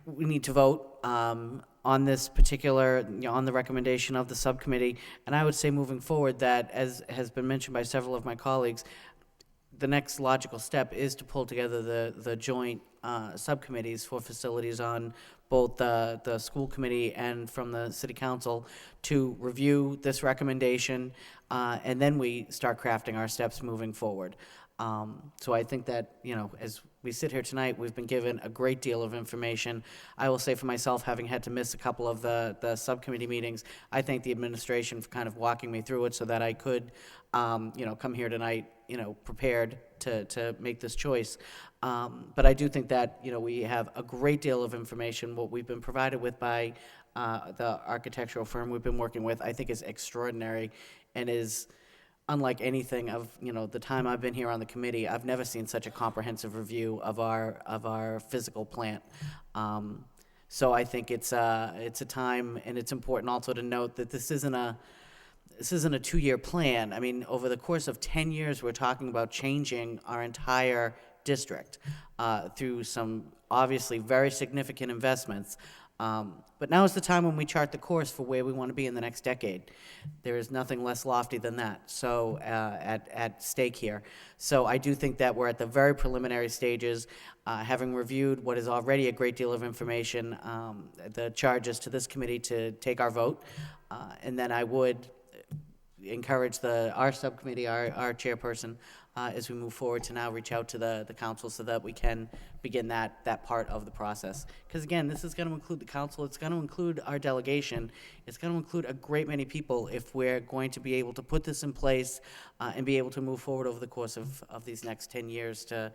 we need to vote on this particular, on the recommendation of the subcommittee. And I would say moving forward that, as has been mentioned by several of my colleagues, the next logical step is to pull together the joint subcommittees for facilities on both the school committee and from the city council to review this recommendation, and then we start crafting our steps moving forward. So I think that, as we sit here tonight, we've been given a great deal of information. I will say for myself, having had to miss a couple of the subcommittee meetings, I thank the administration for kind of walking me through it so that I could, come here tonight, prepared to make this choice. But I do think that, we have a great deal of information. What we've been provided with by the architectural firm we've been working with, I think is extraordinary and is unlike anything of the time I've been here on the committee. I've never seen such a comprehensive review of our physical plant. So I think it's a time, and it's important also to note that this isn't a 2-year plan. I mean, over the course of 10 years, we're talking about changing our entire district through some obviously very significant investments. But now is the time when we chart the course for where we want to be in the next decade. There is nothing less lofty than that, so at stake here. So I do think that we're at the very preliminary stages, having reviewed what is already a great deal of information. The charge is to this committee to take our vote, and then I would encourage our subcommittee, our chairperson, as we move forward to now reach out to the council so that we can begin that part of the process. Because again, this is going to include the council, it's going to include our delegation, it's going to include a great many people if we're going to be able to put this in place and be able to move forward over the course of these next 10 years to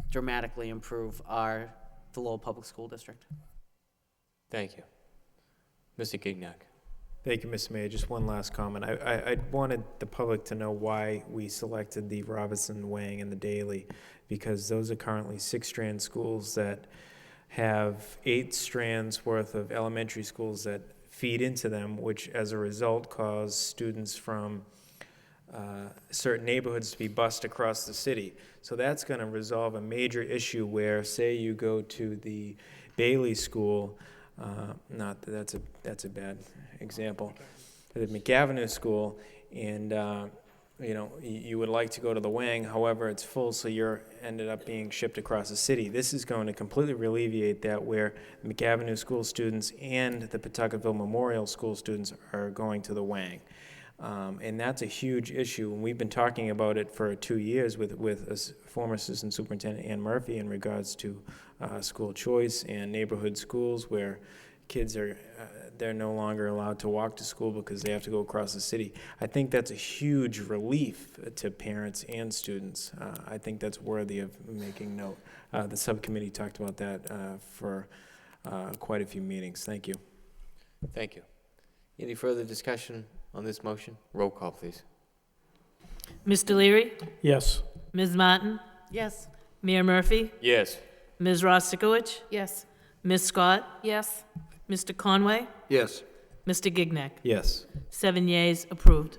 dramatically improve the Lowell Public School District.
Thank you. Mr. Gignac.
Thank you, Mr. Mayor. Just one last comment. I wanted the public to know why we selected the Robinson, Wang, and the Daly, because those are currently 6-strand schools that have 8 strands worth of elementary schools that feed into them, which as a result cause students from certain neighborhoods to be bused across the city. So that's going to resolve a major issue where, say you go to the Bailey School, not that that's a bad example, the McAvenue School, and you would like to go to the Wang, however, it's full, so you're ended up being shipped across the city. This is going to completely alleviate that, where the McAvenue School students and the Pawtuckettville Memorial School students are going to the Wang. And that's a huge issue, and we've been talking about it for 2 years with former Assistant Superintendent Ann Murphy in regards to school choice and neighborhood schools where kids are they're no longer allowed to walk to school because they have to go across the city. I think that's a huge relief to parents and students. I think that's worthy of making note. The subcommittee talked about that for quite a few meetings. Thank you.
Thank you. Any further discussion on this motion? Roll call, please.
Mr. Leary?
Yes.
Ms. Martin?
Yes.
Mayor Murphy?
Yes.
Ms. Rostikowicz?
Yes.
Ms. Scott?
Yes.
Mr. Conway?
Yes.
Mr. Gignac?
Yes.
7 yeas, approved.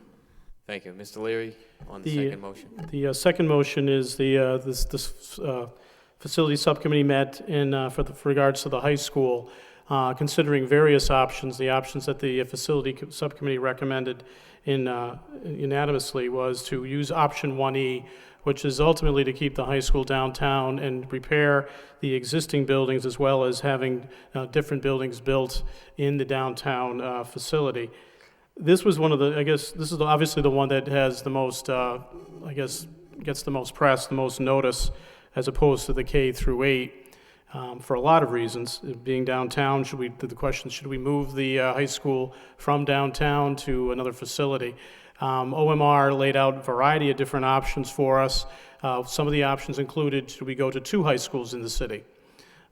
Thank you. Mr. Leary, on the second motion.
The second motion is this facility subcommittee met for regards to the high school, considering various options. The options that the facility subcommittee recommended unanimously was to use option 1E, which is ultimately to keep the high school downtown and repair the existing buildings, as well as having different buildings built in the downtown facility. This was one of the, I guess, this is obviously the one that has the most, gets the most press, the most notice, as opposed to the K through 8, for a lot of reasons. Being downtown, the question, should we move the high school from downtown to another facility? OMR laid out a variety of different options for us. Some of the options included, should we go to 2 high schools in the city?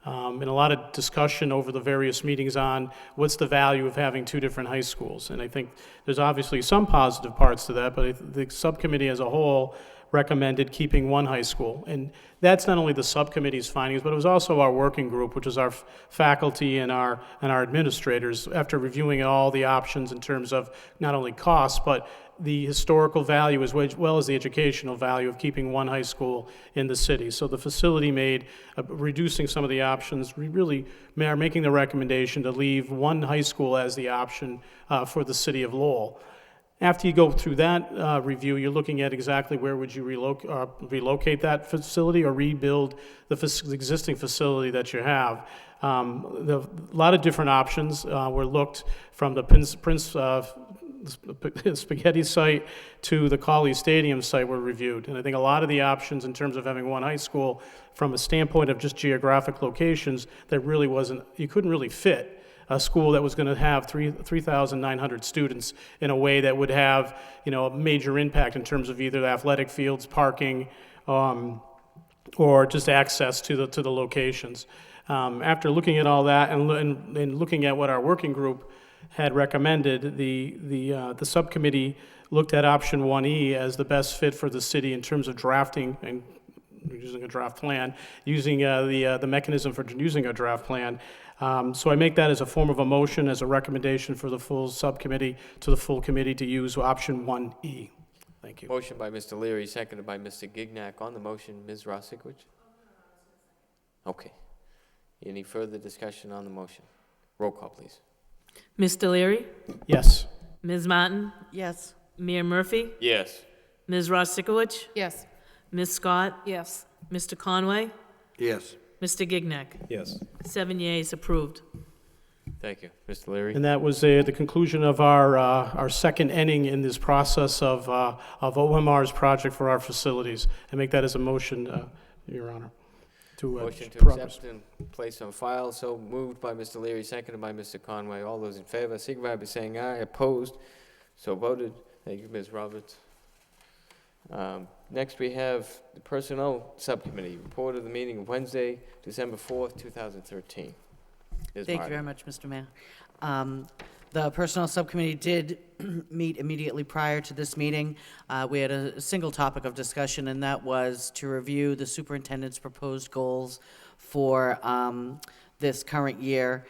And a lot of discussion over the various meetings on what's the value of having 2 different high schools. And I think there's obviously some positive parts to that, but the subcommittee as a whole recommended keeping 1 high school. And that's not only the subcommittee's findings, but it was also our working group, which is our faculty and our administrators, after reviewing all the options in terms of not only cost, but the historical value as well as the educational value of keeping 1 high school in the city. So the facility made, reducing some of the options, we really are making the recommendation to leave 1 high school as the option for the city of Lowell. After you go through that review, you're looking at exactly where would you relocate that facility or rebuild the existing facility that you have. A lot of different options were looked from the Prince Spaghetti site to the Colley Stadium site were reviewed. And I think a lot of the options in terms of having 1 high school from a standpoint of just geographic locations, that really wasn't, you couldn't really fit a school that was going to have 3,900 students in a way that would have, a major impact in terms of either the athletic fields, parking, or just access to the locations. After looking at all that and looking at what our working group had recommended, the subcommittee looked at option 1E as the best fit for the city in terms of drafting and using a draft plan, using the mechanism for using a draft plan. So I make that as a form of a motion, as a recommendation for the full subcommittee to the full committee to use option 1E. Thank you.
Motion by Mr. Leary, seconded by Mr. Gignac. On the motion, Ms. Rostikowicz? Okay. Any further discussion on the motion? Roll call, please.
Mr. Leary?
Yes.
Ms. Martin?
Yes.
Mayor Murphy?
Yes.
Ms. Rostikowicz?
Yes.
Ms. Scott?
Yes.
Mr. Conway?
Yes.
Mr. Gignac?
Yes.
7 yeas, approved.
Thank you. Mr. Leary?
And that was the conclusion of our second inning in this process of OMR's project for our facilities. I make that as a motion, Your Honor.
Motion to
progress.
accept and place on file. So moved by Mr. Leary, seconded by Mr. Conway. All those in favor, signify by saying aye. Opposed? So voted. Thank you, Ms. Roberts. Next, we have the Personnel Subcommittee. Report of the meeting of Wednesday, December 4th, 2013. Ms.
Thank you
Martin.
very much, Mr. Mayor. The Personnel Subcommittee did meet immediately prior to this meeting. We had a single topic of discussion, and that was to review the superintendent's proposed goals for this current year.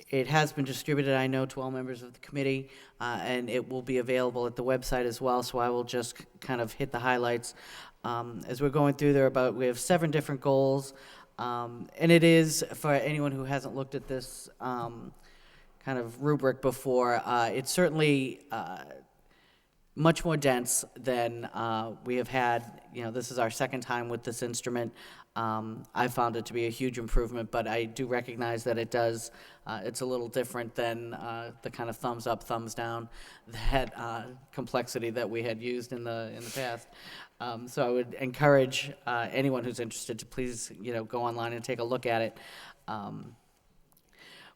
It has been distributed, I know, to all members of the committee, and it will be available at the website as well, so I will just kind of hit the highlights. As we're going through there, we have 7 different goals. And it is, for anyone who hasn't looked at this kind of rubric before, it's certainly much more dense than we have had. You know, this is our second time with this instrument. I found it to be a huge improvement, but I do recognize that it does, it's a little different than the kind of thumbs up, thumbs down, that complexity that we had used in the past. So I would encourage anyone who's interested to please, you know, go online and take a look at it.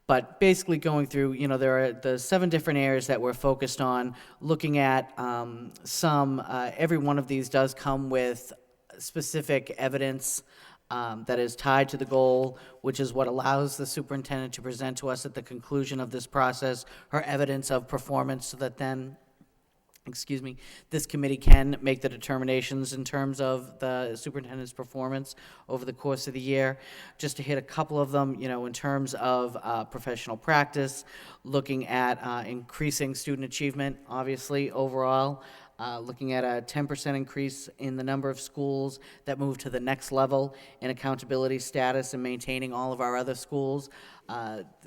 But basically going through, you know, there are the 7 different areas that we're focused on, looking at every one of these does come with specific evidence that is tied to the goal, which is what allows the superintendent to present to us at the conclusion of this process her evidence of performance, so that then, this committee can make the determinations in terms of the superintendent's performance over the course of the year. Just to hit a couple of them, you know, in terms of professional practice, looking at increasing student achievement, obviously, overall. Looking at a 10% increase in the number of schools that move to the next level in accountability status and maintaining all of our other schools.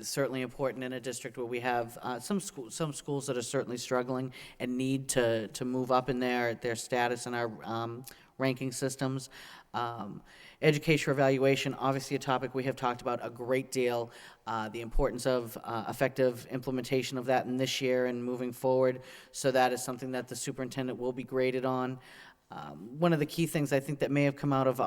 Certainly important in a district where we have some schools that are certainly struggling and need to move up in their status in our ranking systems. Education evaluation, obviously a topic we have talked about a great deal. The importance of effective implementation of that in this year and moving forward. So that is something that the superintendent will be graded on. One of the key things I think that may have come out of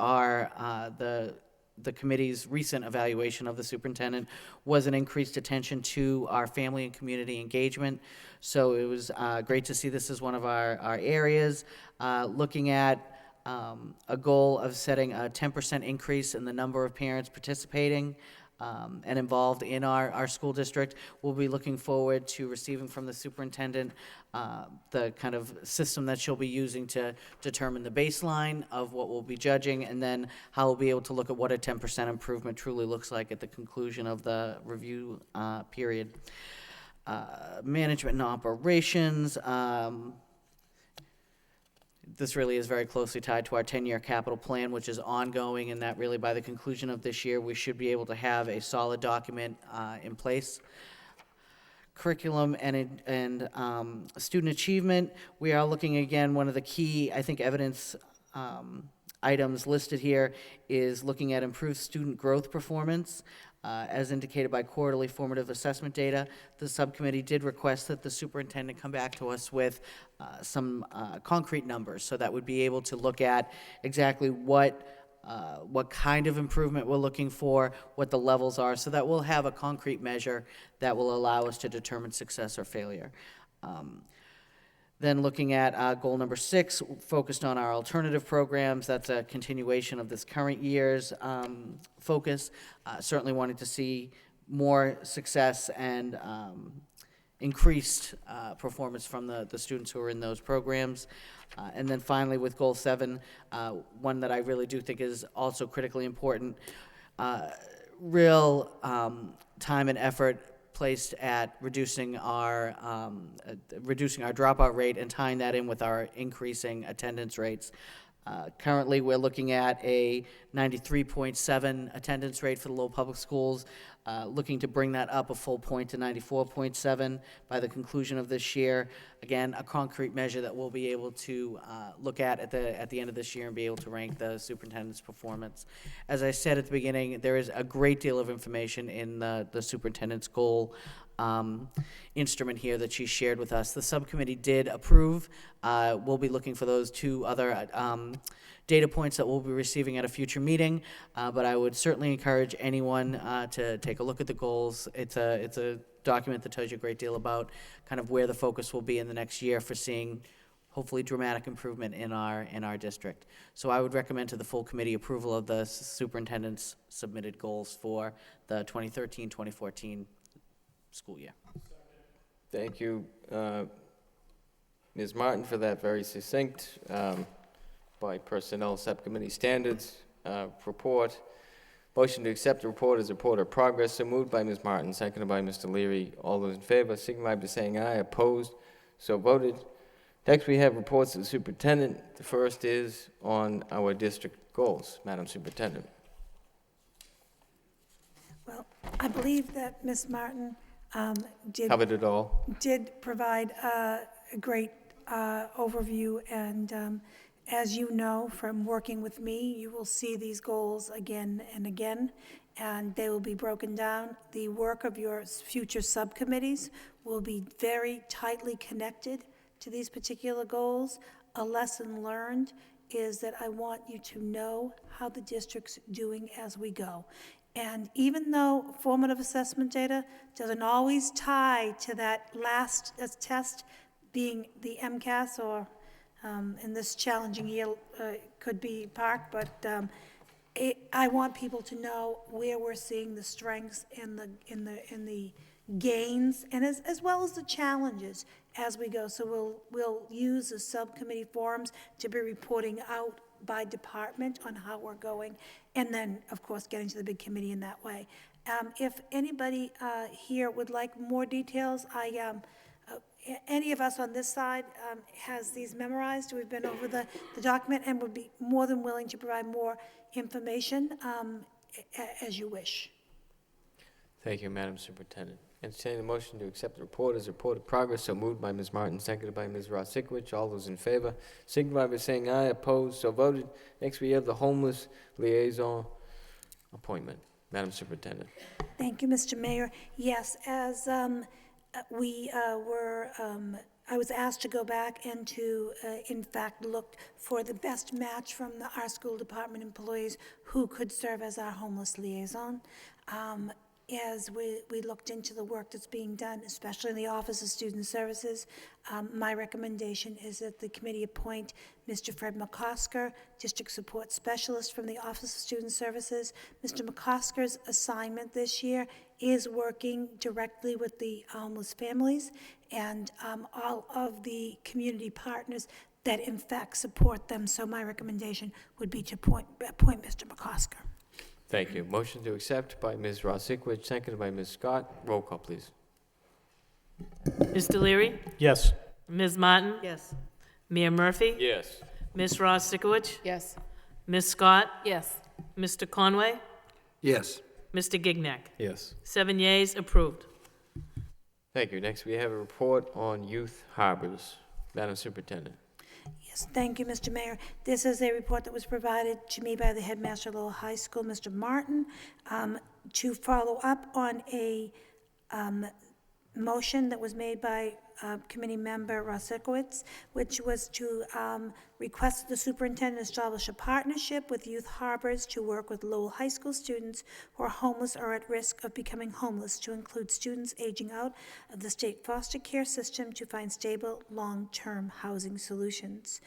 the committee's recent evaluation of the superintendent was an increased attention to our family and community engagement. So it was great to see this as one of our areas. Looking at a goal of setting a 10% increase in the number of parents participating and involved in our school district. We'll be looking forward to receiving from the superintendent the kind of system that she'll be using to determine the baseline of what we'll be judging, and then how we'll be able to look at what a 10% improvement truly looks like at the conclusion of the review period. Management and operations. This really is very closely tied to our 10-year capital plan, which is ongoing, and that really by the conclusion of this year, we should be able to have a solid document in place. Curriculum and student achievement, we are looking again, one of the key, I think, evidence items listed here is looking at improved student growth performance. As indicated by quarterly formative assessment data, the subcommittee did request that the superintendent come back to us with some concrete numbers, so that would be able to look at exactly what kind of improvement we're looking for, what the levels are, so that we'll have a concrete measure that will allow us to determine success or failure. Then looking at goal number 6, focused on our alternative programs. That's a continuation of this current year's focus. Certainly wanted to see more success and increased performance from the students who are in those programs. And then finally, with goal 7, one that I really do think is also critically important, real time and effort placed at reducing our dropout rate and tying that in with our increasing attendance rates. Currently, we're looking at a 93.7 attendance rate for the Lowell Public Schools, looking to bring that up a full point to 94.7 by the conclusion of this year. Again, a concrete measure that we'll be able to look at the end of this year and be able to rank the superintendent's performance. As I said at the beginning, there is a great deal of information in the superintendent's goal instrument here that she shared with us. The subcommittee did approve. We'll be looking for those 2 other data points that we'll be receiving at a future meeting, but I would certainly encourage anyone to take a look at the goals. It's a document that tells you a great deal about kind of where the focus will be in the next year for seeing hopefully dramatic improvement in our district. So I would recommend to the full committee approval of the superintendent's submitted goals for the 2013-2014 school year.
Thank you, Ms. Martin, for that very succinct, by personnel subcommittee standards report. Motion to accept the report as a report of progress. So moved by Ms. Martin, seconded by Mr. Leary. All those in favor signify by saying aye. Opposed? So voted. Next, we have reports of the superintendent. The first is on our district goals. Madam Superintendent.
I believe that Ms. Martin
Covered it all?
did provide a great overview, and as you know from working with me, you will see these goals again and again, and they will be broken down. The work of your future subcommittees will be very tightly connected to these particular goals. A lesson learned is that I want you to know how the district's doing as we go. And even though formative assessment data doesn't always tie to that last test being the MCAS, or in this challenging year could be PARC, but I want people to know where we're seeing the strengths and the gains, and as well as the challenges as we go. So we'll use the subcommittee forums to be reporting out by department on how we're going, and then, of course, getting to the big committee in that way. If anybody here would like more details, any of us on this side has these memorized. We've been over the document and would be more than willing to provide more information as you wish.
Thank you, Madam Superintendent. Entertain a motion to accept the report as a report of progress. So moved by Ms. Martin, seconded by Ms. Rosikowicz. All those in favor signify by saying aye. Opposed, so voted. Next, we have the homeless liaison appointment. Madam Superintendent.
Thank you, Mr. Mayor. Yes, as I was asked to go back and to, in fact, look for the best match from our school department employees who could serve as our homeless liaison. As we looked into the work that's being done, especially in the Office of Student Services, my recommendation is that the committee appoint Mr. Fred McCosker, District Support Specialist from the Office of Student Services. Mr. McCosker's assignment this year is working directly with the homeless families and all of the community partners that in fact support them. So my recommendation would be to appoint Mr. McCosker.
Thank you. Motion to accept by Ms. Rosikowicz, seconded by Ms. Scott. Roll call, please.
Mr. Leary?
Yes.
Ms. Martin?
Yes.
Mayor Murphy?
Yes.
Ms. Rosikowicz?
Yes.
Ms. Scott?
Yes.
Mr. Conway?
Yes.
Mr. Gignac?
Yes.
7 yeas, approved.
Thank you. Next, we have a report on youth harbors. Madam Superintendent.
Yes, thank you, Mr. Mayor. This is a report that was provided to me by the headmaster of Lowell High School, Mr. Martin, to follow up on a motion that was made by committee member Rosikowicz, which was to request the superintendent establish a partnership with Youth Harbors to work with Lowell High School students who are homeless or at risk of becoming homeless, to include students aging out of the state foster care system to find stable, long-term housing solutions.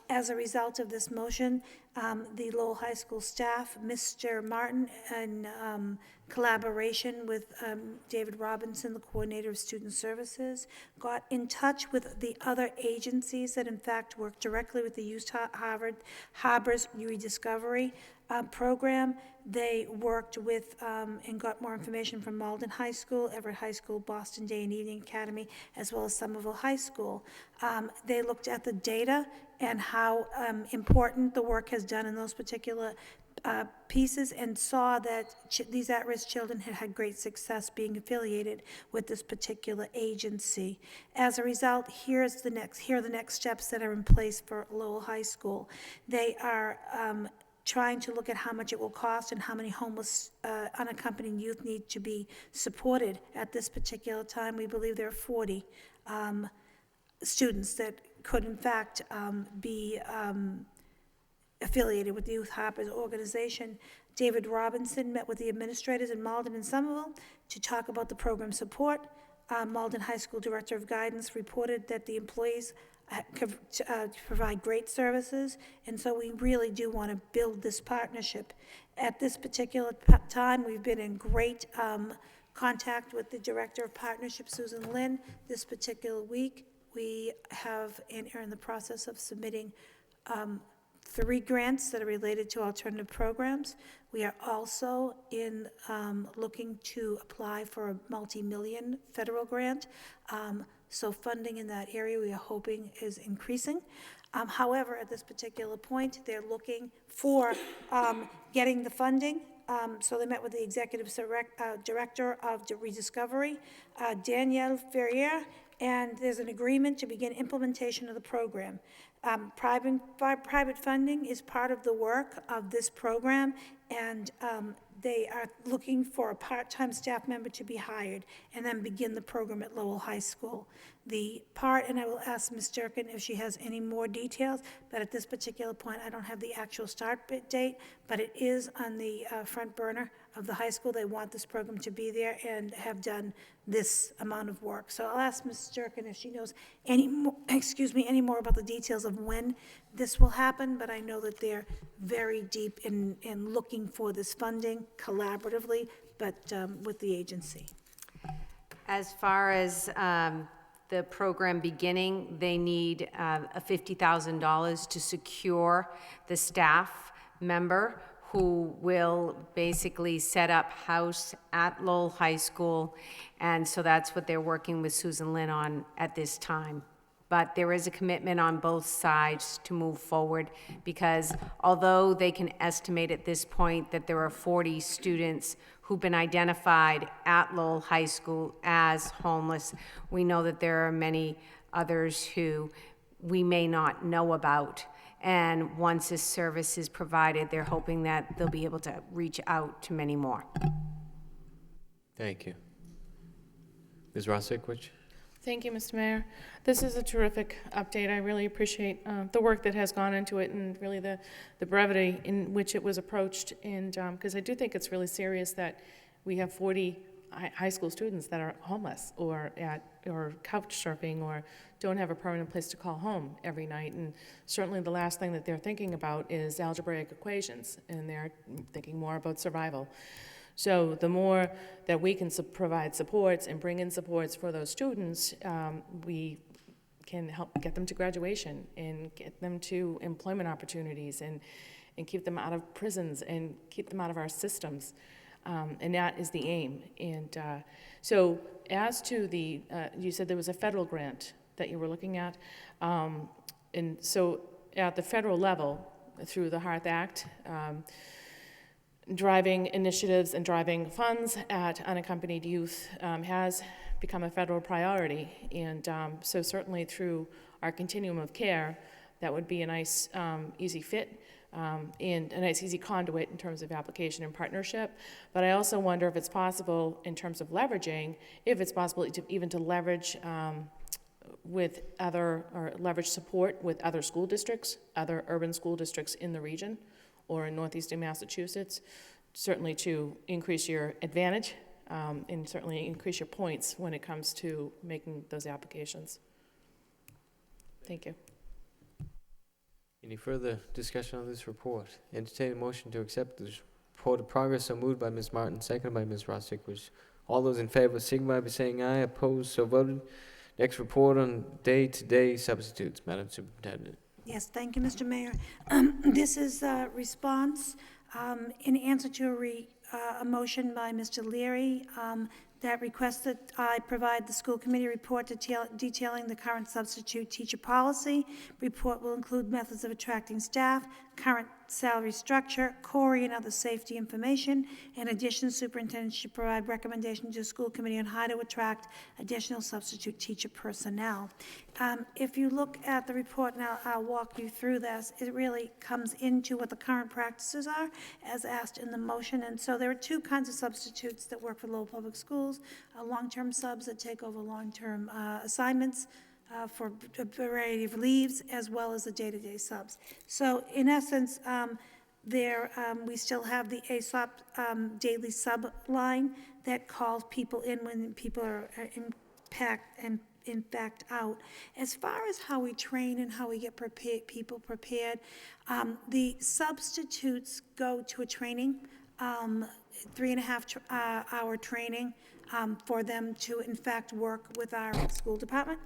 As a result of this motion, the Lowell High School staff, Mr. Martin, in collaboration with David Robinson, the coordinator of student services, got in touch with the other agencies that in fact work directly with the Youth Harbors Rediscovery program. They worked with and got more information from Malden High School, Everett High School, Boston Day and Evening Academy, as well as Somerville High School. They looked at the data and how important the work has done in those particular pieces, and saw that these at-risk children had great success being affiliated with this particular agency. As a result, here are the next steps that are in place for Lowell High School. They are trying to look at how much it will cost and how many homeless unaccompanied youth need to be supported at this particular time. We believe there are 40 students that could in fact be affiliated with the Youth Harbors organization. David Robinson met with the administrators in Malden and Somerville to talk about the program support. Malden High School Director of Guidance reported that the employees provide great services, and so we really do want to build this partnership. At this particular time, we've been in great contact with the Director of Partnership, Susan Lynn. This particular week, we have and are in the process of submitting 3 grants that are related to alternative programs. We are also in looking to apply for a multi-million federal grant. So funding in that area we are hoping is increasing. However, at this particular point, they're looking for getting the funding So they met with the executive director of Rediscovery, Danielle Ferrier, and there's an agreement to begin implementation of the program. Private funding is part of the work of this program, and they are looking for a part-time staff member to be hired and then begin the program at Lowell High School. The part, and I will ask Ms. Durkin if she has any more details, but at this particular point, I don't have the actual start date, but it is on the front burner of the high school. They want this program to be there and have done this amount of work. So I'll ask Ms. Durkin if she knows any more, any more about the details of when this will happen, but I know that they're very deep in looking for this funding collaboratively, but with the agency.
As far as the program beginning, they need a $50,000 to secure the staff member who will basically set up house at Lowell High School. And so that's what they're working with Susan Lynn on at this time. But there is a commitment on both sides to move forward, because although they can estimate at this point that there are 40 students who've been identified at Lowell High School as homeless, we know that there are many others who we may not know about. And once this service is provided, they're hoping that they'll be able to reach out to many more.
Thank you. Ms. Rosick,
Thank you, Mr. Mayor. This is a terrific update. I really appreciate the work that has gone into it, and really the brevity in which it was approached. And because I do think it's really serious that we have 40 high school students that are homeless or couch surfing or don't have a permanent place to call home every night. And certainly the last thing that they're thinking about is algebraic equations, and they're thinking more about survival. So the more that we can provide supports and bring in supports for those students, we can help get them to graduation and get them to employment opportunities and keep them out of prisons and keep them out of our systems. And that is the aim. And so as to the, you said there was a federal grant that you were looking at. And so at the federal level, through the Hearth Act, driving initiatives and driving funds at unaccompanied youth has become a federal priority. And so certainly through our continuum of care, that would be a nice, easy fit and a nice, easy conduit in terms of application and partnership. But I also wonder if it's possible in terms of leveraging, if it's possible to even to leverage with other, or leverage support with other school districts, other urban school districts in the region or in northeastern Massachusetts, certainly to increase your advantage and certainly increase your points when it comes to making those applications. Thank you.
Any further discussion on this report? Entertain a motion to accept this report of progress. So moved by Ms. Martin, seconded by Ms. Rosick. All those in favor signify by saying aye. Opposed, so voted. Next report on day-to-day substitutes, Madam Superintendent.
Yes, thank you, Mr. Mayor. This is a response in answer to a motion by Mr. Leary that requests that I provide the school committee report detailing the current substitute teacher policy. Report will include methods of attracting staff, current salary structure, CORI, and other safety information. In addition, superintendent should provide recommendations to the school committee on how to attract additional substitute teacher personnel. If you look at the report, and I'll walk you through this, it really comes into what the current practices are, as asked in the motion. And so there are two kinds of substitutes that work for Lowell Public Schools, long-term subs that take over long-term assignments, for a variety of leaves, as well as the day-to-day subs. So in essence, we still have the ASOP daily sub line that calls people in when people are in fact out. As far as how we train and how we get people prepared, the substitutes go to a training, 3.5 hour training for them to in fact work with our school department.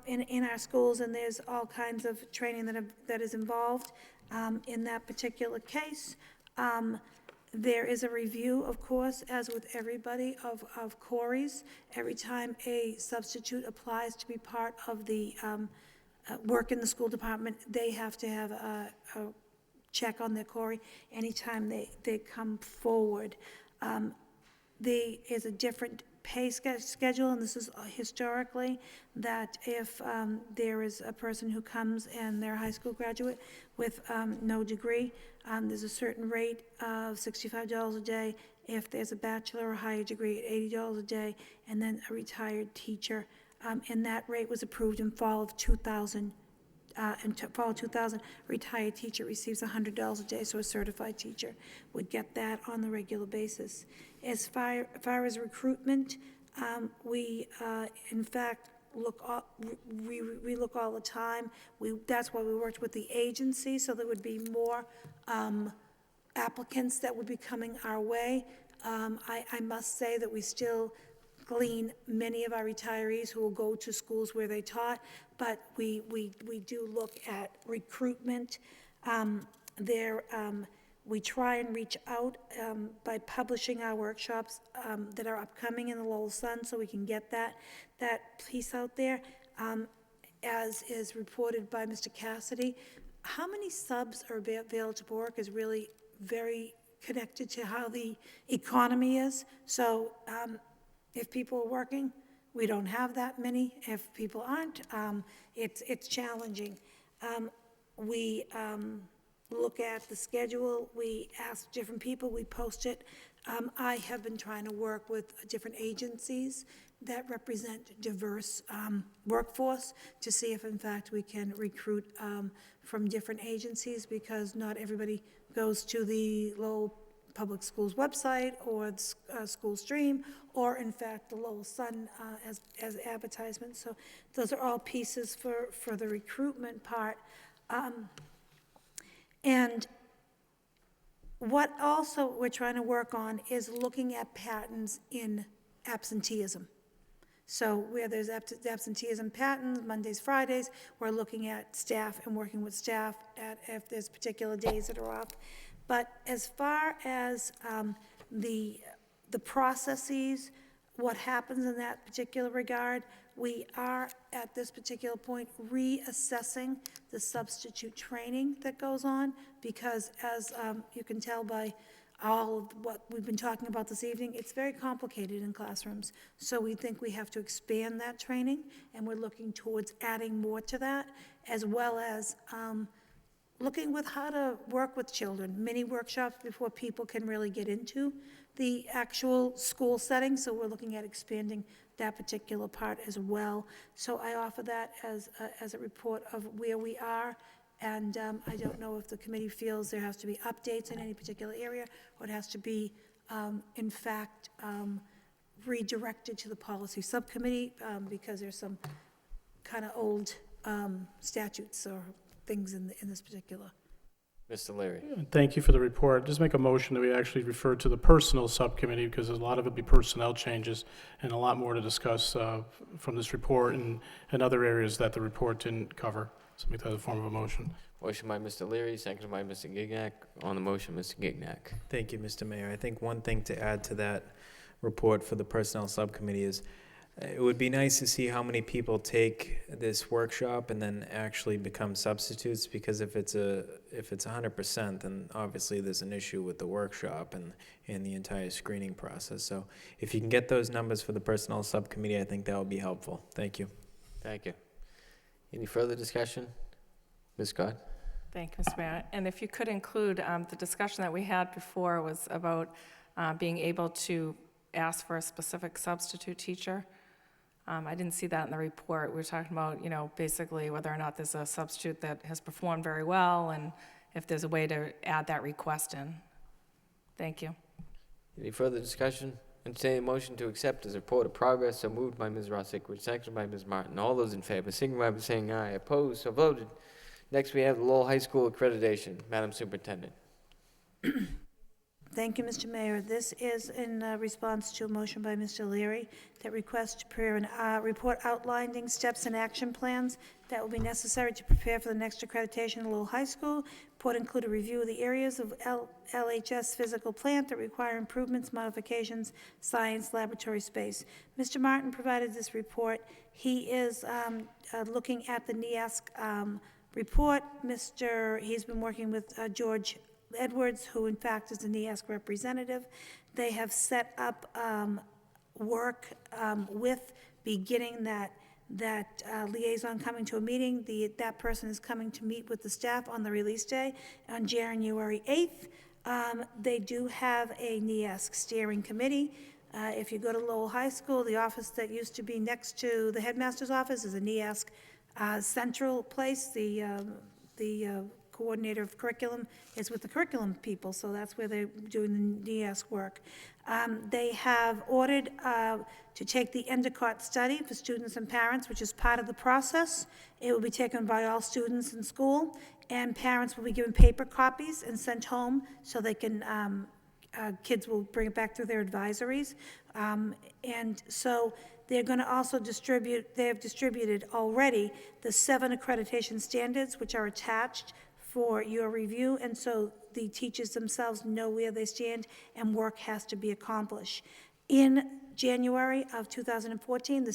In our schools, and there's all kinds of training that is involved in that particular case. There is a review, of course, as with everybody, of CORIs. Every time a substitute applies to be part of the work in the school department, they have to have a check on their Corey anytime they come forward. There is a different pay schedule, and this is historically, that if there is a person who comes and they're a high school graduate with no degree, there's a certain rate of $65 a day. If there's a bachelor or higher degree, $80 a day, and then a retired teacher. And that rate was approved in fall of 2000. Fall 2000, retired teacher receives $100 a day, so a certified teacher would get that on the regular basis. As far as recruitment, we in fact look we look all the time. That's why we worked with the agency, so there would be more applicants that would be coming our way. I must say that we still glean many of our retirees who will go to schools where they taught, but we do look at recruitment. We try and reach out by publishing our workshops that are upcoming in the Lowell Sun, so we can get that piece out there. As is reported by Mr. Cassidy, how many subs are available to work is really very connected to how the economy is. So if people are working, we don't have that many. If people aren't, it's challenging. We look at the schedule, we ask different people, we post it. I have been trying to work with different agencies that represent diverse workforce to see if in fact we can recruit from different agencies, because not everybody goes to the Lowell Public Schools website or the school stream, or in fact the Lowell Sun as advertisement. So those are all pieces for the recruitment part. And what also we're trying to work on is looking at patterns in absenteeism. So where there's absenteeism patterns, Mondays, Fridays, we're looking at staff and working with staff at if there's particular days that are off. But as far as the processes, what happens in that particular regard, we are at this particular point reassessing the substitute training that goes on, because as you can tell by all of what we've been talking about this evening, it's very complicated in classrooms. So we think we have to expand that training, and we're looking towards adding more to that, as well as looking with how to work with children, mini workshops before people can really get into the actual school setting. So we're looking at expanding that particular part as well. So I offer that as a report of where we are. And I don't know if the committee feels there has to be updates in any particular area, or it has to be, in fact, redirected to the policy subcommittee, because there's some kind of old statutes or things in this particular.
Mr. Leary.
Thank you for the report. Just make a motion that we actually refer to the personnel subcommittee, because a lot of it be personnel changes and a lot more to discuss from this report and other areas that the report didn't cover. So make that a form of a motion.
Motion by Mr. Leary, seconded by Mr. Gignac. On the motion, Mr. Gignac.
Thank you, Mr. Mayor. I think one thing to add to that report for the personnel subcommittee is it would be nice to see how many people take this workshop and then actually become substitutes, because if it's 100%, then obviously there's an issue with the workshop and the entire screening process. So if you can get those numbers for the personnel subcommittee, I think that would be helpful. Thank you.
Thank you. Any further discussion? Ms. Scott?
Thank you, Mr. Mayor. And if you could include, the discussion that we had before was about being able to ask for a specific substitute teacher. I didn't see that in the report. We were talking about, basically whether or not there's a substitute that has performed very well, and if there's a way to add that request in. Thank you.
Any further discussion? Entertain a motion to accept as a report of progress. So moved by Ms. Rossick, seconded by Ms. Martin. All those in favor, signify by saying aye. Opposed, so voted. Next, we have the Lowell High School accreditation. Madam Superintendent.
Thank you, Mr. Mayor. This is in response to a motion by Mr. Leary that requests to prepare a report outlining steps and action plans that will be necessary to prepare for the next accreditation of Lowell High School. Report include a review of the areas of LHS physical plant that require improvements, modifications, science, laboratory space. Mr. Martin provided this report. He is looking at the NEASC report. He's been working with George Edwards, who in fact is the NEASC representative. They have set up work with beginning that liaison coming to a meeting. That person is coming to meet with the staff on the release day on January 8th. They do have a NEASC steering committee. If you go to Lowell High School, the office that used to be next to the headmaster's office is a NEASC central place. The coordinator of curriculum is with the curriculum people, so that's where they're doing the NEASC work. They have ordered to take the Endicott study for students and parents, which is part of the process. It will be taken by all students in school, and parents will be given paper copies and sent home so they can, kids will bring it back through their advisories. And so they're going to also they have distributed already the 7 accreditation standards, which are attached for your review, and so the teachers themselves know where they stand and work has to be accomplished. In January of 2014, the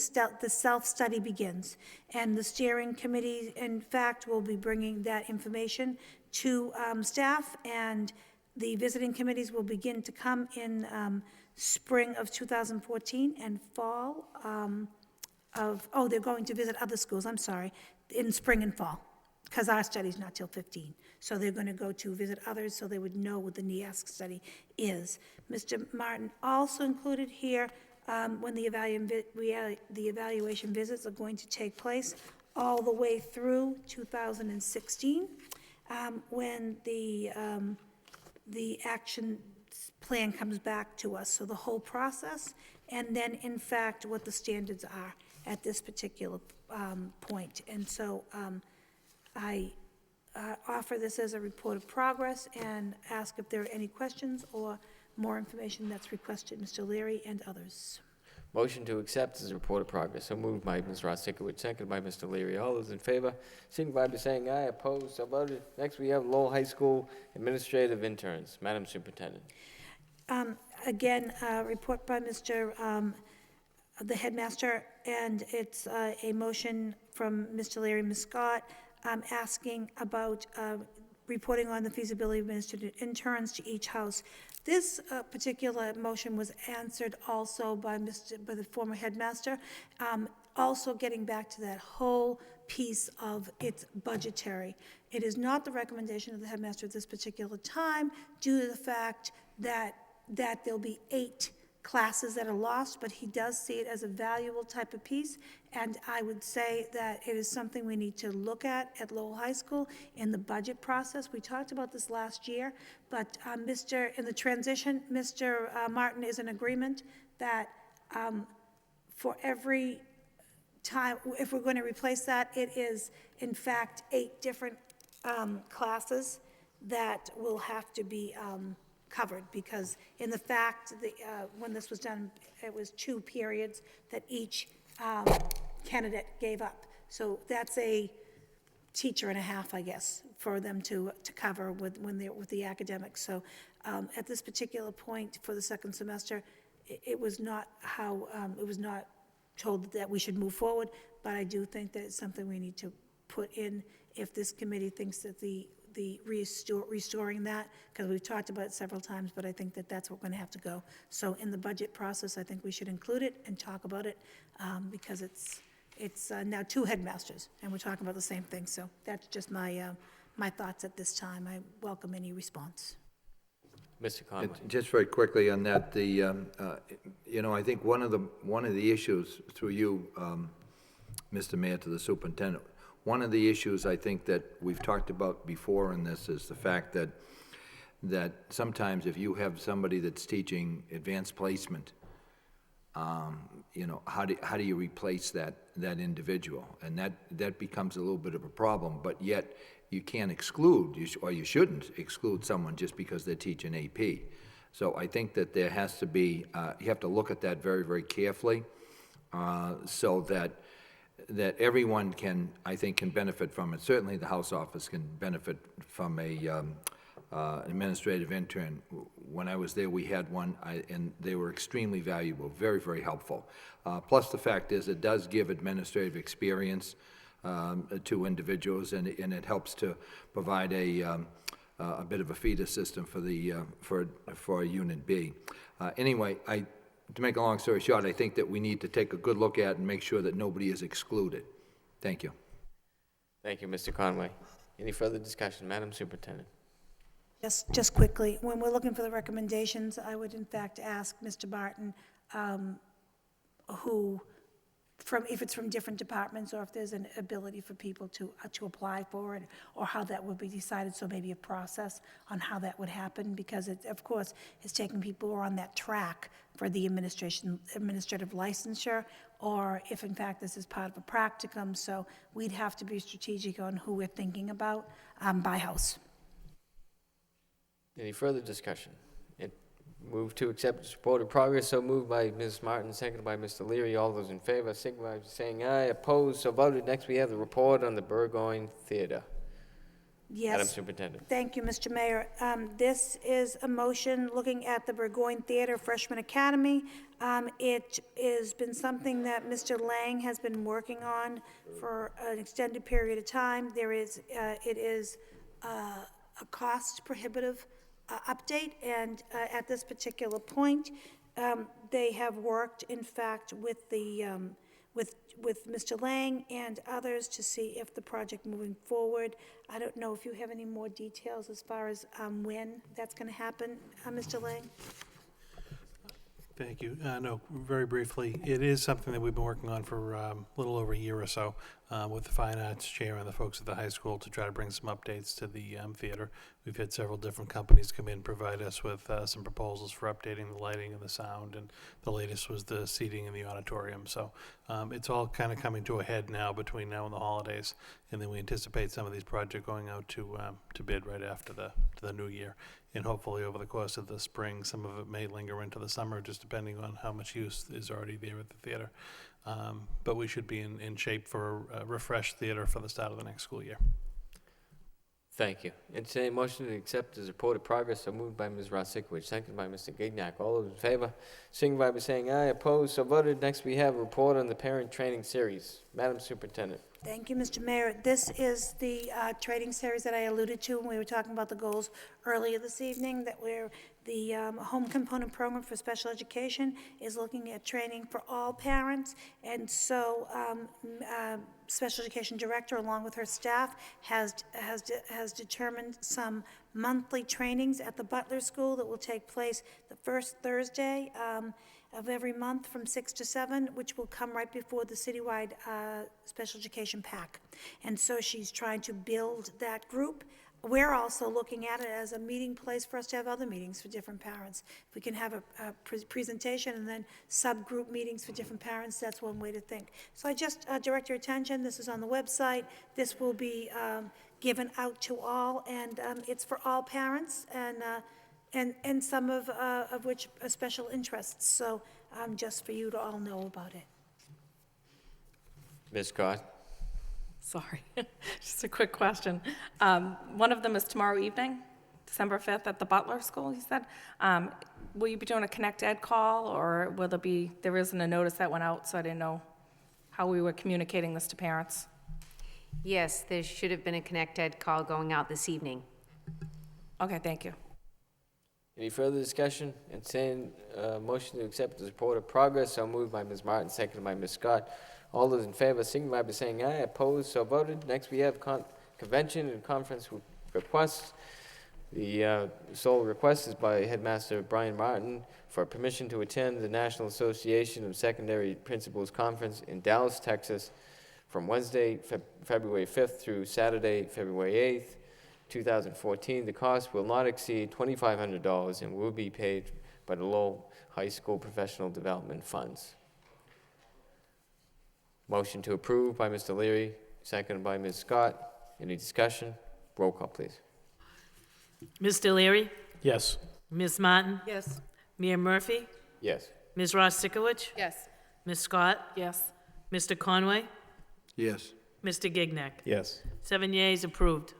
self-study begins, and the steering committee, in fact, will be bringing that information to staff, and the visiting committees will begin to come in spring of 2014 and fall they're going to visit other schools, I'm sorry, in spring and fall, because our study's not till 15. So they're going to go to visit others so they would know what the NEASC study is. Mr. Martin also included here when the evaluation visits are going to take place all the way through 2016, when the action plan comes back to us. So the whole process, and then in fact what the standards are at this particular point. And so I offer this as a report of progress and ask if there are any questions or more information that's requested, Mr. Leary and others.
Motion to accept is a report of progress. So moved by Ms. Ross-Sikowicz, seconded by Mr. Leary. All those in favor, signify by saying aye. Opposed, so voted. Next, we have Lowell High School administrative interns. Madam Superintendent.
Again, report by the headmaster, and it's a motion from Mr. Leary and Ms. Scott asking about reporting on the feasibility of administrative interns to each house. This particular motion was answered also by the former headmaster, also getting back to that whole piece of its budgetary. It is not the recommendation of the headmaster at this particular time due to the fact that there'll be 8 classes that are lost, but he does see it as a valuable type of piece, and I would say that it is something we need to look at Lowell High School in the budget process. We talked about this last year, but in the transition, Mr. Martin is in agreement that for every time, if we're going to replace that, it is in fact 8 different classes that will have to be covered, because in the fact that when this was done, it was 2 periods that each candidate gave up. So that's a teacher and a half, I guess, for them to cover with the academics. So at this particular point for the second semester, it was not told that we should move forward, but I do think that it's something we need to put in if this committee thinks that the restoring that, because we've talked about it several times, but I think that that's what we're going to have to go. So in the budget process, I think we should include it and talk about it, because it's now 2 headmasters, and we're talking about the same thing. So that's just my thoughts at this time. I welcome any response.
Mr. Conway.
Just very quickly on that, I think one of the issues through you, Mr. Mayor, to the superintendent, one of the issues I think that we've talked about before in this is the fact that sometimes if you have somebody that's teaching advanced placement, how do you replace that individual? And that becomes a little bit of a problem, but yet you can't exclude, or you shouldn't exclude someone just because they're teaching AP. So I think that there has to be, you have to look at that very, very carefully, so that everyone can benefit from it. Certainly the House office can benefit from an administrative intern. When I was there, we had one, and they were extremely valuable, very, very helpful. Plus the fact is it does give administrative experience to individuals, and it helps to provide a bit of a feeder system for the for Unit B. Anyway, to make a long story short, I think that we need to take a good look at and make sure that nobody is excluded. Thank you.
Thank you, Mr. Conway. Any further discussion? Madam Superintendent.
Just quickly, when we're looking for the recommendations, I would in fact ask Mr. Barton if it's from different departments, or if there's an ability for people to apply for it, or how that would be decided, so maybe a process on how that would happen, because it, of course, is taking people who are on that track for the administrative licensure, or if in fact this is part of a practicum, so we'd have to be strategic on who we're thinking about by house.
Any further discussion? Move to accept the report of progress, so moved by Ms. Martin, seconded by Mr. Leary. All those in favor, signify by saying aye. Opposed, so voted. Next, we have the report on the Burgoyne Theater.
Yes.
Madam Superintendent.
Thank you, Mr. Mayor. This is a motion looking at the Burgoyne Theater Freshman Academy. It has been something that Mr. Lang has been working on for an extended period of time. It is a cost prohibitive update, and at this particular point, they have worked, in fact, with the with Mr. Lang and others to see if the project moving forward. I don't know if you have any more details as far as when that's going to happen, Mr. Lang.
Thank you. No, very briefly, it is something that we've been working on for a little over a year or so with the Fine Arts Chair and the folks at the high school to try to bring some updates to the theater. We've had several different companies come in and provide us with some proposals for updating the lighting and the sound, and the latest was the seating in the auditorium. So it's all kind of coming to a head now between now and the holidays, and then we anticipate some of these projects going out to bid right after the new year. And hopefully over the course of the spring, some of it may linger into the summer, just depending on how much use is already there at the theater. But we should be in shape for a refreshed theater for the start of the next school year.
Thank you. Entertained motion to accept as report of progress, so moved by Ms. Rosikowicz, seconded by Mr. Gignac. All those in favor, signify by saying aye. Opposed, so voted. Next, we have a report on the parent training series. Madam Superintendent.
Thank you, Mr. Mayor. This is the training series that I alluded to when we were talking about the goals earlier this evening, that the home component program for special education is looking at training for all parents. And so special education director, along with her staff, has determined some monthly trainings at the Butler School that will take place the first Thursday of every month from 6 to 7, which will come right before the citywide special education pack. And so she's trying to build that group. We're also looking at it as a meeting place for us to have other meetings for different parents. If we can have a presentation and then subgroup meetings for different parents, that's one way to think. So I just direct your attention, this is on the website. This will be given out to all, and it's for all parents, and some of which are special interests. So just for you to all know about it.
Ms. Scott.
Sorry, just a quick question. One of them is tomorrow evening, December 5th, at the Butler School, you said. Will you be doing a Connect Ed call, or will there isn't a notice that went out, so I didn't know how we were communicating this to parents?
Yes, there should have been a Connect Ed call going out this evening.
Okay, thank you.
Any further discussion? Entertained motion to accept the report of progress, so moved by Ms. Martin, seconded by Ms. Scott. All those in favor, signify by saying aye. Opposed, so voted. Next, we have convention and conference requests. The sole request is by Headmaster Brian Martin for permission to attend the National Association of Secondary Principals Conference in Dallas, Texas, from Wednesday, February 5th through Saturday, February 8th, 2014. The cost will not exceed $2,500 and will be paid by the Lowell High School Professional Development Funds. Motion to approve by Mr. Leary, seconded by Ms. Scott. Any discussion? Roll call, please.
Mr. Leary?
Yes.
Ms. Martin?
Yes.
Mayor Murphy?
Yes.
Ms. Rosikowicz?
Yes.
Ms. Scott?
Yes.
Mr. Conway?
Yes.
Mr. Gignac?
Yes.
7 yeas, approved.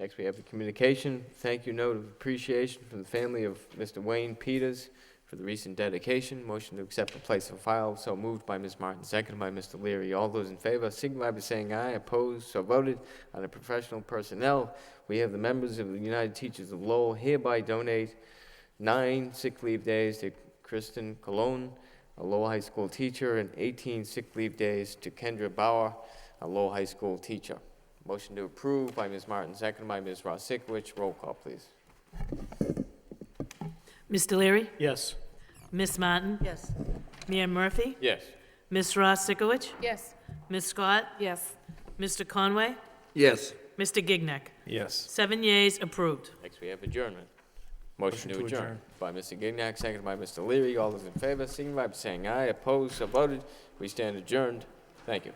Next, we have the communication. Thank you note of appreciation from the family of Mr. Wayne Peters, for the recent dedication. Motion to accept and place on file. So moved by Ms. Martin, seconded by Mr. Leary. All those in favor signify by saying aye. Opposed, so voted. On the professional personnel, we have the members of the United Teachers of Lowell hereby donate 9 sick leave days to Kristen Colon, a Lowell High School teacher, and 18 sick leave days to Kendra Bauer, a Lowell High School teacher. Motion to approve by Ms. Martin, seconded by Ms. Rosikowicz. Roll call, please.
Mr. Leary?
Yes.
Ms. Martin?
Yes.
Mayor Murphy?
Yes.
Ms. Ross Sikowicz?
Yes.
Ms. Scott?
Yes.
Mr. Conway?
Yes.
Mr. Gignac?
Yes.
7 yeas, approved.
Next, we have adjournment. Motion to
to
adjourn
adjourn.
by Mr. Gignac, seconded by Mr. Leary. All those in favor signify by saying aye. Opposed, so voted. We stand adjourned. Thank you.